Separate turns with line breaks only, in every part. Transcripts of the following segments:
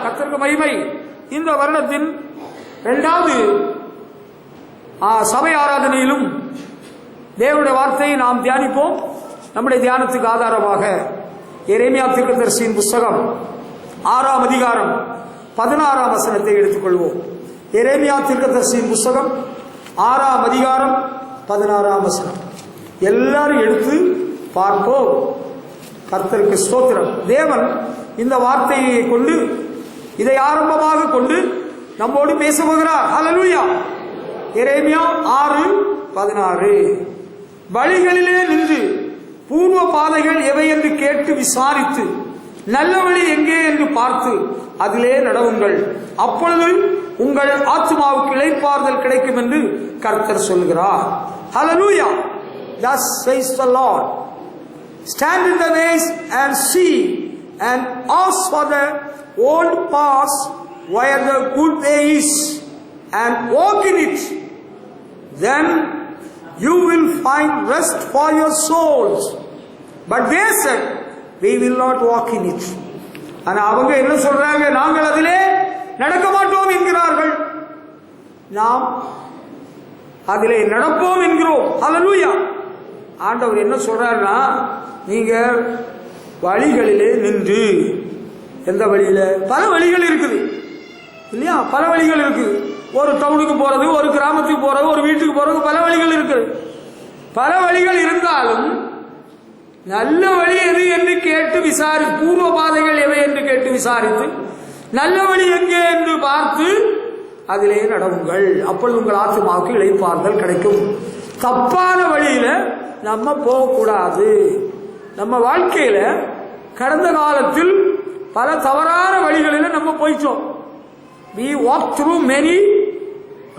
கர்த்தருக்கு மகிமை. இந்த வருடத்தின் 2வது சபை ஆராதனையிலும் தேவனுடைய வார்த்தையை நாம் தியானிப்போம். நம்முடைய தியானத்துக்கு ஆதாரமாக எரேமியா தீர்க்கதரிசியின் புஸ்தகம் 6ஆம் அதிகாரம் 16ஆம் வசனத்தை எடுத்துக்கொள்வோம். எரேமியா தீர்க்கதரிசியின் புஸ்தகம் 6ஆம் அதிகாரம் 16ஆம் வசனம். எல்லாரும் எடுத்து பார்ப்போம். கர்த்தருக்கு ஸ்தோத்திரம். தேவன் இந்த வார்த்தையை கொண்டு, இதை ஆரம்பமாக கொண்டு நம்மோடு பேச போகிறார். ஹல்லேலூயா. எரேமியா 6:16. வழிகளிலே நின்று பூர்வ பாதைகள் எவை என்று கேட்டு விசாரித்து நல்ல வழி எங்கே என்று பார்த்து அதிலே நடவுங்கள், அப்பொழுது உங்கள் ஆத்துமாவுக்கு இளைப்பாறுதல் கிடைக்கும் என்று கர்த்தர் சொல்கிறார். ஹல்லேலூயா. Thus says the Lord. Stand in the ways and see and ask for the old paths where the good way is, and walk in it. Then you will find rest for your souls. But they said, we will not walk in it. ஆனா அவங்க என்ன சொல்றாங்க? நாங்கள் அதிலே நடக்க மாட்டோம் என்கிறார்கள். நாம் அதிலே நடப்போம் என்கிறோம். ஹல்லேலூயா. ஆண்டவர் என்ன சொல்றாருன்னா, நீங்க வழிகளிலே நின்று. எந்த வழியில? பல வழிகள் இருக்குது இல்லையா? பல வழிகள் இருக்குது. ஒரு டவுனுக்கு போறது, ஒரு கிராமத்துக்கு போறது, ஒரு வீட்டுக்கு போறது, பல வழிகள் இருக்குது. பல வழிகள் இருந்தாலும் நல்ல வழி எது என்று கேட்டு விசாரி, பூர்வ பாதைகள் எவை என்று கேட்டு விசாரித்து நல்ல வழி எங்கே என்று பார்த்து அதிலே நடவுங்கள், அப்பொழுது உங்கள் ஆத்துமாவுக்கு இளைப்பாறுதல் கிடைக்கும். தப்பான வழியில நம்ம போகக்கூடாது. நம்ம வாழ்க்கையில கடந்த காலத்தில் பல தவறான வழிகளில் நம்ம போயிட்டோம். we walk through many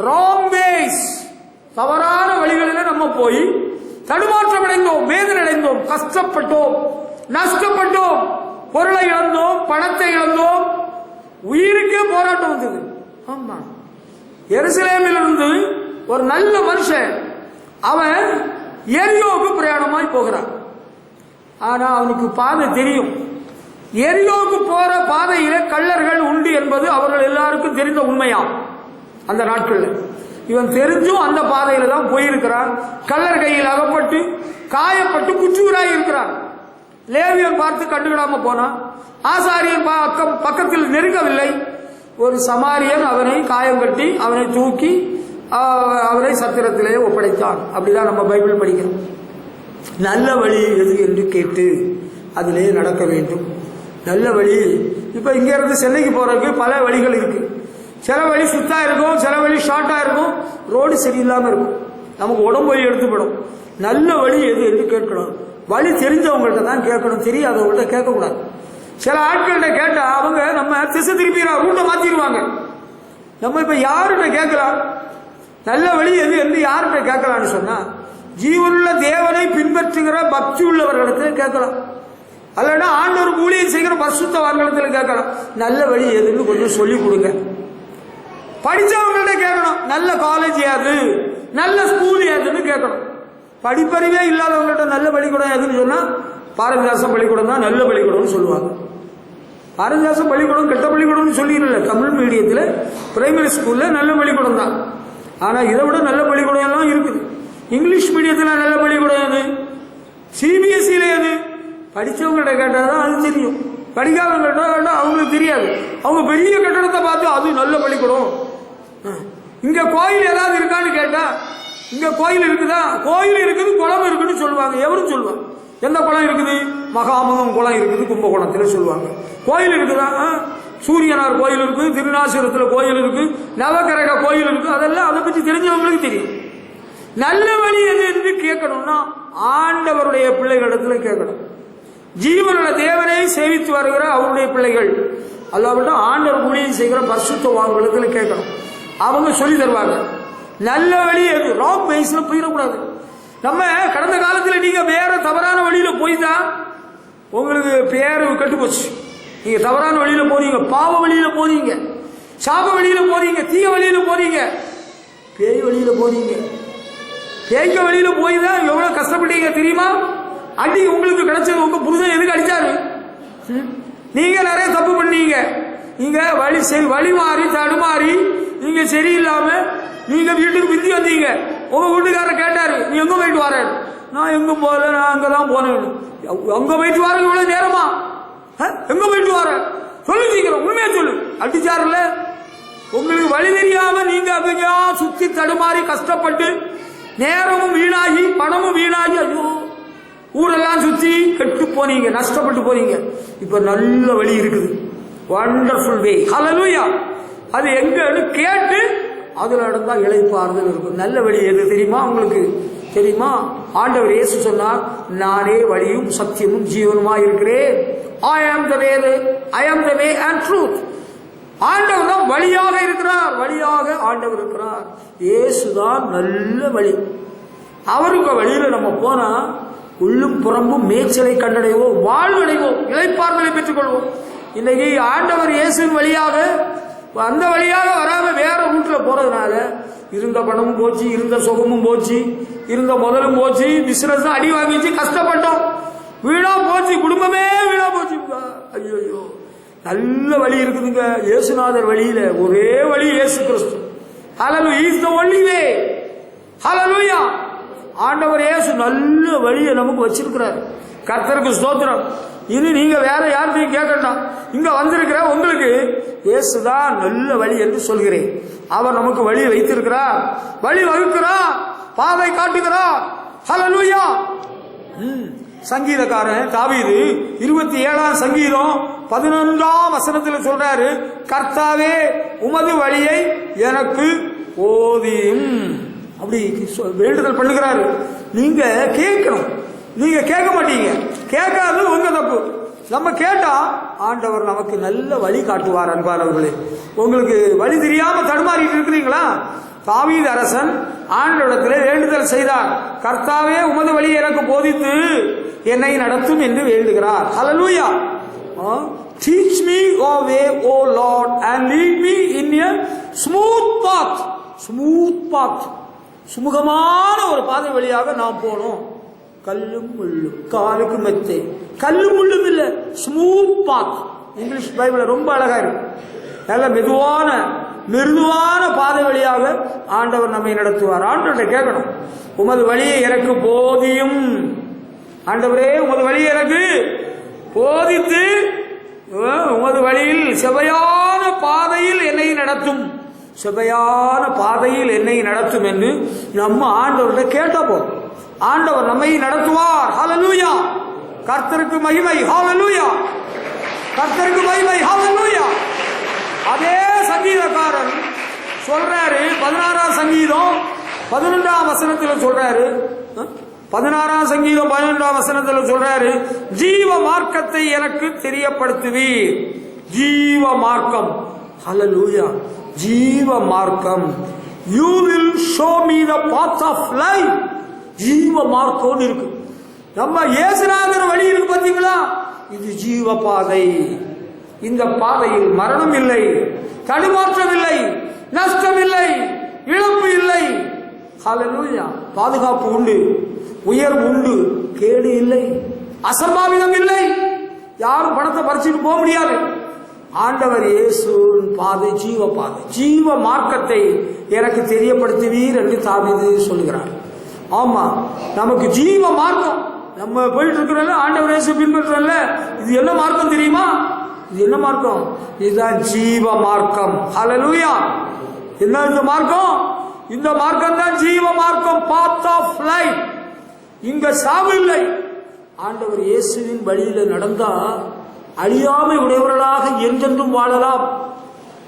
wrong ways. தவறான வழிகளில் நம்ம போய் தடுமாற்றம் அடைந்தோம், வேதனை அடைந்தோம், கஷ்டப்பட்டோம், நஷ்டப்பட்டோம், பொருளை இழந்தோம், பணத்தை இழந்தோம், உயிருக்கே போராட்டம் வந்தது. ஆமா, எருசலேமில் இருந்து ஒரு நல்ல மனுஷன் அவன் எரியோவுக்கு பிரயாணமாய் போகிறான். ஆனா அவனுக்கு பாதை தெரியும். எரியோவுக்கு போற பாதையில கள்ளர்கள் உண்டு என்பது அவர்கள் எல்லாருக்கும் தெரிந்த உண்மையாம். அந்த நாட்களில் இவன் தெரிஞ்சும் அந்த பாதையில தான் போயிருக்கிறான். கள்ளர் கையில் அகப்பட்டு காயப்பட்டு குற்றூராய் இருக்கிறான். லேவியன் பார்த்து கண்டுவிடாம போனான். ஆசாரியன் பக்கத்தில் நெருங்கவில்லை. ஒரு சமாரியன் அவனை காயம் கட்டி அவனை தூக்கி அவரை சத்திரத்திலே ஒப்படைத்தான். அப்படிதான் நம்ம பைபிள் படிக்கிறோம். நல்ல வழி எது என்று கேட்டு அதிலே நடக்க வேண்டும். நல்ல வழி. இப்ப இங்க இருந்து சென்னைக்கு போறதுக்கு பல வழிகள் இருக்கு. சில வழி சுத்தா இருக்கும், சில வழி ஷார்ட்டா இருக்கும், ரோடு சரியில்லாம இருக்கும், நமக்கு உடம்பு எடுத்துப்படும். நல்ல வழி எது என்று கேட்கணும். வழி தெரிஞ்சவங்கள்ட்ட தான் கேட்கணும், தெரியாதவங்கள்ட்ட கேட்கக்கூடாது. சில ஆட்கள்கிட்ட கேட்டா அவங்க நம்ம திசை திருப்பிடுறா, ரூட்டை மாத்திடுவாங்க. நம்ம இப்ப யாருகிட்ட கேட்கலாம்? நல்ல வழி எது என்று யாருகிட்ட கேட்கலான்னு சொன்னா, ஜீவனுள்ள தேவனை பின்பற்றுகிற பக்தி உள்ளவர்களிடத்துல கேட்கலாம். அல்லனா ஆண்டவர் ஊழியம் செய்கிற பரிசுத்தவான்களிடத்துல கேட்கலாம். நல்ல வழி எதுன்னு கொஞ்சம் சொல்லிக் கொடுங்க. படிச்சவங்கள்ட்ட கேட்கணும். நல்ல காலேஜ் ஏது, நல்ல ஸ்கூல் ஏதுன்னு கேட்கணும். படிப்பறிவே இல்லாதவங்கள்ட்ட நல்ல பள்ளிக்கூடம் எதுன்னு சொன்னா பாரதிதாசன் பள்ளிக்கூடம் தான் நல்ல பள்ளிக்கூடம்னு சொல்லுவாங்க. பாரதிதாசன் பள்ளிக்கூடம் கெட்ட பள்ளிக்கூடம்னு சொல்லிடல. தமிழ் மீடியத்தில் பிரைமரி ஸ்கூல்ல நல்ல பள்ளிக்கூடம் தான். ஆனா இதை விட நல்ல பள்ளிக்கூடம் எல்லாம் இருக்குது. இங்கிலீஷ் மீடியத்தில் நல்ல பள்ளிக்கூடம் எது, சிபிஎஸ்சியில எது, படிச்சவங்கள்ட்ட கேட்டாதான் அது தெரியும். படிக்காதவங்கள்ட்ட கேட்டா அவங்களுக்கு தெரியாது. அவங்க பெரிய கட்டடத்தை பார்த்து அது நல்ல பள்ளிக்கூடம். இங்க கோயில் ஏதாவது இருக்கான்னு கேட்டா இங்க கோயில் இருக்குதா, கோயில் இருக்குது, குளம் இருக்குன்னு சொல்லுவாங்க. எவரும் சொல்லுவாங்க. எந்த குளம் இருக்குது? மகாமகம் குளம் இருக்குது கும்பகோணத்துல சொல்லுவாங்க. கோயில் இருக்குதா? சூரியனார் கோயில் இருக்கு, திருநாசிரத்துல கோயில் இருக்கு, நவகிரக கோயில் இருக்கு. அதெல்லாம் அதை பற்றி தெரிஞ்சவங்களுக்கு தெரியும். நல்ல வழி எது என்று கேட்கணும்னா ஆண்டவருடைய பிள்ளைகளிடத்துல கேட்கணும். ஜீவனுள்ள தேவனை சேவித்து வருகிற அவருடைய பிள்ளைகள், அல்லாவிட்ட ஆண்டவர் ஊழியம் செய்கிற பரிசுத்தவான்களிடத்துல கேட்கணும். அவங்க சொல்லி தருவாங்க. நல்ல வழி எது? ராங் வேஸ்ல போயிடக்கூடாது. நம்ம கடந்த காலத்தில் நீங்க வேற தவறான வழியில போய்தான் உங்களுக்கு பேரு கெட்டு போச்சு. நீங்க தவறான வழியில போறீங்க, பாவ வழியில போறீங்க, சாப வழியில போறீங்க, தீய வழியில போறீங்க, பேய் வழியில போறீங்க. பேய்க்க வழியில போய் தான் எவ்வளவு கஷ்டப்பட்டீங்க தெரியுமா? அடி உங்களுக்கு கிடைச்சது உங்க புருஷன் எதுக்கு அடிச்சாரு? நீங்க நிறைய தப்பு பண்ணீங்க. நீங்க வழி மாறி தடுமாறி நீங்க சரியில்லாம நீங்க வீட்டுக்கு பிந்தி வந்தீங்க. உங்க வீட்டுக்காரர் கேட்டாரு, நீ எங்க போயிட்டு வர? நான் எங்கும் போகல, நான் அங்கதான் போனேன். அங்க போயிட்டு வர இவ்வளவு நேரமா? எங்க போயிட்டு வர சொல்லு, சீக்கிரம் உண்மையா சொல்லு. அடிச்சாருல. உங்களுக்கு வழி தெரியாம நீங்க அப்படியா சுத்தி தடுமாறி கஷ்டப்பட்டு நேரமும் வீணாகி பணமும் வீணாகி ஐயோ ஊரெல்லாம் சுத்தி கெட்டு போனீங்க, நஷ்டப்பட்டு போனீங்க. இப்ப நல்ல வழி இருக்குது, வண்டர்ஃபுல் வே. ஹல்லேலூயா. அது எங்கன்னு கேட்டு அதுல நடந்தா இளைப்பாறுதல் இருக்கும். நல்ல வழி எது தெரியுமா உங்களுக்கு? தெரியுமா? ஆண்டவர் இயேசு சொன்னார், நானே வழியும் சத்தியமும் ஜீவனுமா இருக்கிறேன். I am the way and truth. ஆண்டவர் தான் வழியாக இருக்கிறார். வழியாக ஆண்டவர் இருக்கிறார். இயேசுதான் நல்ல வழி. அவருக்கு வழியில நம்ம போனா உள்ளும் புறம்பும் மேய்ச்சலை கண்டடைவோம், வாழ்வடைவோம், இளைப்பாறுதலை பெற்றுக் கொள்வோம். இன்னைக்கு ஆண்டவர் இயேசுவின் வழியாக அந்த வழியாக வராம வேற ரூட்ல போறதுனால இருந்த பணமும் போச்சு, இருந்த சுகமும் போச்சு, இருந்த முதலும் போச்சு, பிசினஸ் அடி வாங்கிச்சு, கஷ்டப்பட்டோம், வீணா போச்சு, குடும்பமே வீணா போச்சு. ஐயோ, நல்ல வழி இருக்குதுங்க இயேசுநாதர் வழியில. ஒரே வழி இயேசு கிறிஸ்து. ஹல்லேலூயா. He is the only way. ஹல்லேலூயா. ஆண்டவர் இயேசு நல்ல வழியை நமக்கு வச்சிருக்கிறார். கர்த்தருக்கு ஸ்தோத்திரம். இது நீங்க வேற யார்த்தையும் கேட்கணும். இங்க வந்திருக்கிற உங்களுக்கு இயேசுதான் நல்ல வழி என்று சொல்கிறேன். அவர் நமக்கு வழி வைத்திருக்கிறார், வழி வகுக்கிறார், பாதை காட்டுகிறார். ஹல்லேலூயா. சங்கீதக்காரன் தாவீது 27ஆம் சங்கீதம் 11ஆம் வசனத்தில் சொல்றாரு, கர்த்தாவே உமது வழியை எனக்கு போதியும். அப்படி வேண்டுதல் பண்ணுகிறாரு. நீங்க கேட்கணும், நீங்க கேட்க மாட்டீங்க. கேட்காதது உங்க தப்பு. நம்ம கேட்டா ஆண்டவர் நமக்கு நல்ல வழி காட்டுவார். அன்பானவர்களே, உங்களுக்கு வழி தெரியாம தடுமாறிட்டு இருக்கிறீங்களா? தாவீது அரசன் ஆண்டவரிடத்திலே வேண்டுதல் செய்தார், கர்த்தாவே உமது வழியை எனக்கு போதித்து என்னை நடத்தும் என்று வேண்டுகிறார். ஹல்லேலூயா. Teach me your way, O Lord, and lead me in a smooth path. Smooth path. சுமுகமான ஒரு பாதை வழியாக நாம் போனோம். கல்லும் முள்ளும் காலுக்கு மெத்தை, கல்லும் முள்ளும் இல்ல, ஸ்மூத் பாத். இங்கிலீஷ் பைபிள் ரொம்ப அழகா இருக்கு. நல்ல மெதுவான மிருதுவான பாதை வழியாக ஆண்டவர் நம்மை நடத்துவார். ஆண்டவர்கிட்ட கேட்கணும், உமது வழியை எனக்கு போதியும். ஆண்டவரே உமது வழியை எனக்கு போதித்து உமது வழியில் செவையான பாதையில் என்னை நடத்தும், செவையான பாதையில் என்னை நடத்தும் என்று நம்ம ஆண்டவர்கிட்ட கேட்டா போதும். ஆண்டவர் நம்மை நடத்துவார். ஹல்லேலூயா. கர்த்தருக்கு மகிமை. ஹல்லேலூயா. கர்த்தருக்கு மகிமை. ஹல்லேலூயா. அதே சங்கீதக்காரன் சொல்றாரு, 16ஆம் சங்கீதம் 11ஆம் வசனத்தில் சொல்றாரு, 16ஆம் சங்கீதம் 11ஆம் வசனத்தில் சொல்றாரு, ஜீவ மார்க்கத்தை எனக்கு தெரியப்படுத்துவீர். ஜீவ மார்க்கம். ஹல்லேலூயா. ஜீவ மார்க்கம். You will show me the path of life. ஜீவ மார்க்கம் இருக்கு. நம்ம இயேசுநாதர் வழி இருக்கு பாத்தீங்களா? இது ஜீவ பாதை. இந்த பாதையில் மரணம் இல்லை, தடுமாற்றம் இல்லை, நஷ்டம் இல்லை, இழப்பு இல்லை. ஹல்லேலூயா. பாதுகாப்பு உண்டு, உயர்வு உண்டு, கேடு இல்லை, அசம்பாவிதம் இல்லை. யாரும் பணத்தை பறிச்சுட்டு போக முடியாது. ஆண்டவர் இயேசுவின் பாதை ஜீவ பாதை. ஜீவ மார்க்கத்தை எனக்கு தெரியப்படுத்துவீர் என்று தாவீது சொல்கிறார். ஆமா, நமக்கு ஜீவ மார்க்கம். நம்ம போயிட்டு இருக்கிறோம்ல, ஆண்டவர் இயேசு பின்பற்றல. இது என்ன மார்க்கம் தெரியுமா? இது என்ன மார்க்கம்? இதுதான் ஜீவ மார்க்கம். ஹல்லேலூயா. என்ன இந்த மார்க்கம்? இந்த மார்க்கம் தான் ஜீவ மார்க்கம். Path of life. இங்க சாவு இல்லை. ஆண்டவர் இயேசுவின் வழியில நடந்தா அழியாமை உடையவர்களாக என்றென்றும் வாழலாம்.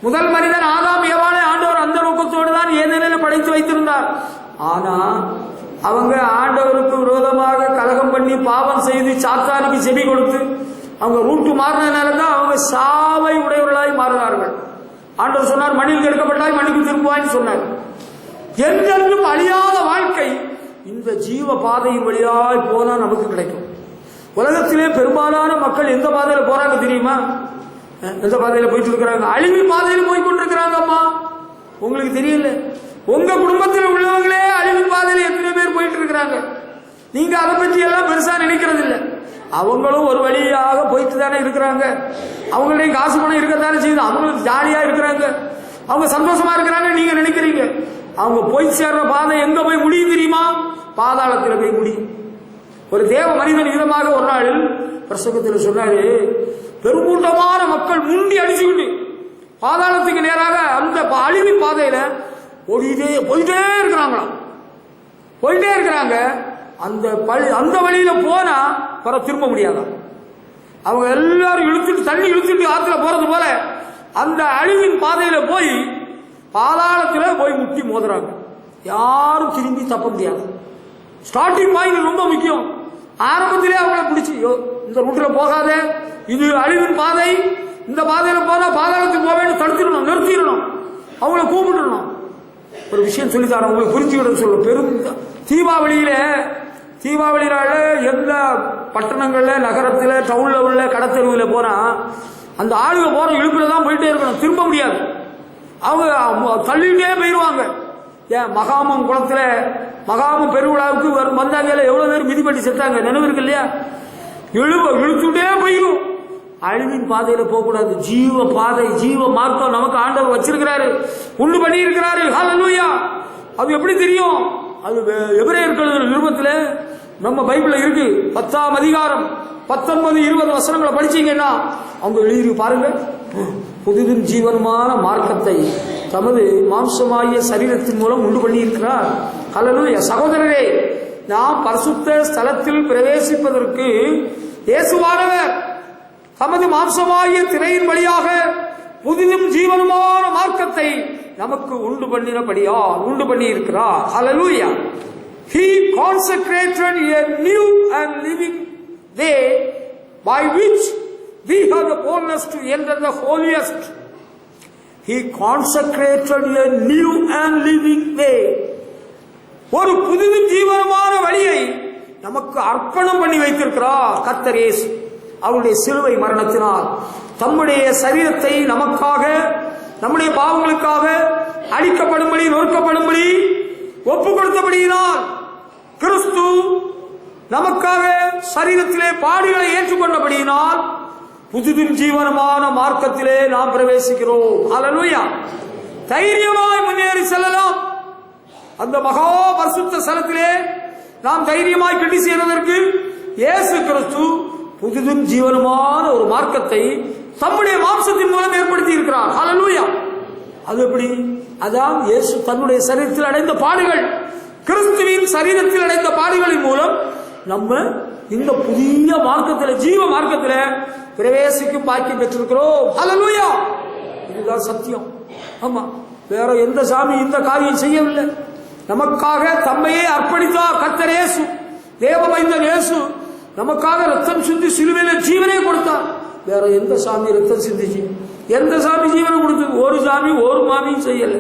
முதல் மனிதன் ஆதாம் ஏவாளை ஆண்டவர் அந்த நோக்கத்தோடு தான் ஏதேனில் படைத்து வைத்திருந்தார். ஆனா அவங்க ஆண்டவருக்கு விரோதமாக கலகம் பண்ணி பாவம் செய்து சாத்தானுக்கு செவி கொடுத்து அவங்க ரூட்டு மாறினதுனாலதான் அவங்க சாவை உடையவர்களாய் மாறினார்கள். ஆண்டவர் சொன்னார், மண்ணில் கெடுக்கப்பட்டாய் மண்ணுக்கு திரும்புவாய்ன்னு சொன்னார். என்றென்றும் அழியாத வாழ்க்கை இந்த ஜீவ பாதையின் வழியாய் போனா நமக்கு கிடைக்கும். உலகத்திலே பெரும்பாலான மக்கள் எந்த பாதையில போறாங்க தெரியுமா? எந்த பாதையில போயிட்டு இருக்கிறாங்க? அழிவு பாதையில போய் கொண்டிருக்கிறாங்க. அம்மா, உங்களுக்கு தெரியல? உங்க குடும்பத்தில் உள்ளவங்களே அழிவு பாதையில எத்தனை பேர் போயிட்டு இருக்கிறாங்க. நீங்க அதை பற்றி எல்லாம் பெருசா நினைக்கிறது இல்லை. அவங்களும் ஒரு வழியாக போயிட்டு தானே இருக்கிறாங்க. அவங்கள்டையும் காசு பணம் இருக்கத்தானே செய்யுது. அவங்க ஜாலியா இருக்கிறாங்க, அவங்க சந்தோஷமா இருக்கிறாங்க நீங்க நினைக்கிறீங்க. அவங்க போய் சேர்ற பாதை எங்க போய் முடியும் தெரியுமா? பாதாளத்தில் போய் முடியும். ஒரு தேவ மனிதன் விதமாக ஒரு நாள் பிரசங்கத்தில் சொன்னாரு, பெருங்கூட்டமான மக்கள் முண்டி அடிச்சுக்கிட்டு பாதாளத்துக்கு நேராக அந்த அழிவின் பாதையில போயிட்டே இருக்கிறாங்களாம், போயிட்டே இருக்கிறாங்க. அந்த வழியில போனா வர திரும்ப முடியாதான். அவங்க எல்லாரும் இழுத்துட்டு தண்ணி இழுத்துட்டு ஆத்துல போறது போல அந்த அழிவின் பாதையில போய் பாதாளத்துல போய் முட்டி மோதுறாங்க. யாரும் திரும்பி தப்ப முடியாது. ஸ்டார்டிங் பாயிண்ட் ரொம்ப முக்கியம். ஆரம்பத்திலே அவங்கள பிடிச்சி இந்த ரூட்ல போகாத, இது அழிவின் பாதை, இந்த பாதையில போனா பாதாளத்துக்கு போக வேண்டும், தடுத்துடணும், நிறுத்திடணும், அவங்கள கூப்பிட்டுடணும். ஒரு விஷயம் சொல்லித்தார உங்களுக்கு புரிஞ்சுக்கிட்டு சொல்ல. பெரும் தீபாவளியில எந்த பட்டணங்கள்ல நகரத்துல டவுன்ல உள்ள கடத்தெருவில் போனா அந்த ஆளுங்க போற இழுப்புலதான் போயிட்டே இருக்கணும், திரும்ப முடியாது. அவங்க தள்ளிட்டே போயிருவாங்க. ஏன் மகாமம் குளத்துல மகாமம் பெருவிழாவுக்கு வந்தாங்க, எவ்வளவு பேர் மிதிப்பட்டி செத்தாங்க நினைவு இருக்கு இல்லையா? இழுத்துட்டே போயிடும். அழிவின் பாதையில போகக்கூடாது. ஜீவ பாதை, ஜீவ மார்க்கம் நமக்கு ஆண்டவர் வச்சிருக்கிறாரு, உண்டு பண்ணி இருக்கிறாரு. ஹல்லேலூயா. அது எப்படி தெரியும்? அது எபிரேயர் நிருபத்துல நம்ம பைபிள்ல இருக்கு. 10ஆம் அதிகாரம் 19-20 வசனங்களை படிச்சீங்கன்னா அவங்க எழுதி பாருங்க. புதிதும் ஜீவனமான மார்க்கத்தை தமது மாம்சமாகிய சரீரத்தின் மூலம் உண்டு பண்ணி இருக்கிறார். ஹல்லேலூயா. சகோதரரே, நாம் பரிசுத்த ஸ்தலத்தில் பிரவேசிப்பதற்கு இயேசுவானவர் தமது மாம்சமாகிய திரையின் வழியாக புதிதும் ஜீவனமான மார்க்கத்தை நமக்கு உண்டு பண்ணி இருக்கிறார். ஹல்லேலூயா. He consecrated a new and living way by which we have the boldness to enter the holiest. He consecrated a new and living way. ஒரு புதிதும் ஜீவனமான வழியை நமக்கு அர்ப்பணம் பண்ணி வைத்திருக்கிறார் கர்த்தர் இயேசு. அவருடைய சிலுவை மரணத்தினால் தம்முடைய சரீரத்தை நமக்காக, நம்முடைய பாவங்களுக்காக அழிக்கப்படும்படி, நொறுக்கப்படும்படி ஒப்பு கொடுத்தபடியினால் கிறிஸ்து நமக்காக சரீரத்திலே பாடுகளை ஏற்றுக்கொண்டபடியினால் புதிதும் ஜீவனமான மார்க்கத்திலே நாம் பிரவேசிக்கிறோம். ஹல்லேலூயா. தைரியமாய் முன்னேறி செல்லலாம். அந்த மகா பரிசுத்த ஸ்தலத்திலே நாம் தைரியமாய் கிட்டி செய்வதற்கு இயேசு கிறிஸ்து புதிதும் ஜீவனமான ஒரு மார்க்கத்தை தம்முடைய மாம்சத்தின் மூலம் ஏற்படுத்தி இருக்கிறார். ஹல்லேலூயா. அது எப்படி? அதான் இயேசு தன்னுடைய சரீரத்தில் அடைந்த பாடுகள், கிறிஸ்துவின் சரீரத்தில் அடைந்த பாடுகளின் மூலம் நம்ம இந்த புதிய மார்க்கத்தில், ஜீவ மார்க்கத்தில் பிரவேசிக்கும் பாக்கியம் பெற்றிருக்கிறோம். ஹல்லேலூயா. இதுதான் சத்தியம். ஆமா, வேற எந்த சாமி இந்த காரியம் செய்யவில்லை. நமக்காக தம்மையே அர்ப்பணித்தார் கர்த்தர் இயேசு. தேவமைந்தன் இயேசு நமக்காக ரத்தம் சிந்தி சிலுவையில ஜீவனே கொடுத்தார். வேற எந்த சாமி ரத்தம் சிந்திச்சு, எந்த சாமி ஜீவனை கொடுத்தது? ஒரு சாமி ஒரு மாமியும் செய்யல.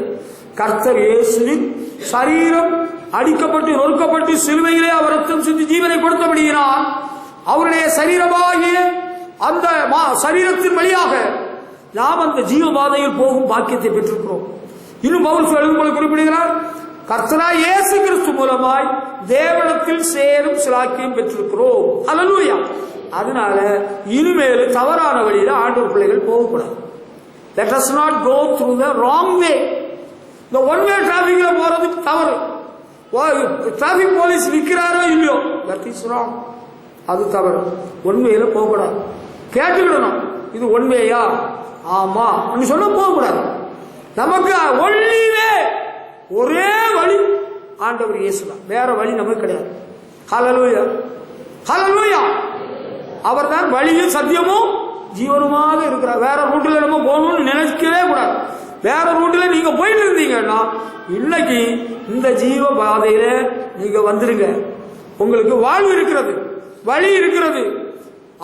கர்த்தர் இயேசுவின் சரீரம் அடிக்கப்பட்டு நொறுக்கப்பட்டு சிலுவையிலே அவர் ரத்தம் சிந்தி ஜீவனை கொடுத்தபடியினால் அவருடைய சரீரமாகிய அந்த சரீரத்தின் வழியாக நாம் அந்த ஜீவபாதையில் போகும் பாக்கியத்தை பெற்றிருக்கிறோம். இன்னும் பவுல் எழுதும்போது குறிப்பிடுகிறார், கர்த்தராய் இயேசு கிறிஸ்து மூலமாய் தேவனிடத்தில் சேரும் சிலாக்கியம் பெற்றிருக்கிறோம். ஹல்லேலூயா. அதனால இனிமேல் தவறான வழியில ஆண்டவர் பிள்ளைகள் போகக்கூடாது. Let us not go through the wrong way. இந்த ஒன் வே டிராபிக்ல போறது தவறு. டிராபிக் போலீஸ் நிக்கிறாரோ இல்லையோ, தட் இஸ் ராங். அது தவறு. ஒன் வேல போகக்கூடாது. கேட்டுக்கிடணும், இது ஒன் வேயா? ஆமா சொன்ன போகக்கூடாது. நமக்கு ஒன்லி வே, ஒரே வழி ஆண்டவர் இயேசுதான், வேற வழி நமக்கு கிடையாது. ஹல்லேலூயா. ஹல்லேலூயா. அவர் தான் வழியும் சத்தியமும் ஜீவனமாக இருக்கிறார். வேற ரூட்ல நம்ம போகணும்னு நினைக்கவே கூடாது. வேற ரூட்ல நீங்க போயிட்டு இருந்தீங்கன்னா இன்னைக்கு இந்த ஜீவ பாதையில நீங்க வந்துருங்க. உங்களுக்கு வாழ்வு இருக்கிறது, வழி இருக்கிறது,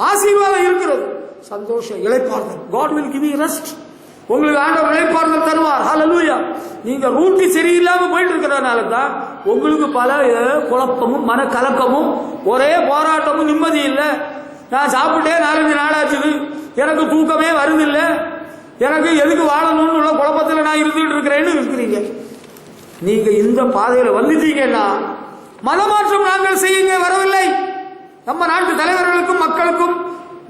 ஆசீர்வாதம் இருக்கிறது, சந்தோஷம், இளைப்பாறுதல். God will give you rest. உங்களுக்கு ஆண்டவர் இளைப்பாறுதல் தருவார். ஹல்லேலூயா. நீங்க ரூட்டு சரியில்லாம போயிட்டு இருக்கிறதுனால தான் உங்களுக்கு பல குழப்பமும் மன கலக்கமும் ஒரே போராட்டமும் நிம்மதி இல்லை. நான் சாப்பிட்டே 4 நாளாச்சுது, எனக்கு தூக்கமே வருதில்லை, எனக்கு எதுக்கு வாழணும்னு உள்ள குழப்பத்தில் நான் இருந்துகிட்டு இருக்கிறேன்னு இருக்கிறீங்க. நீங்க இந்த பாதையில வந்துட்டீங்கன்னா மதமாற்றம் நாங்கள் செய்யுங்க வரவில்லை. நம்ம நாட்டு தலைவர்களுக்கும் மக்களுக்கும்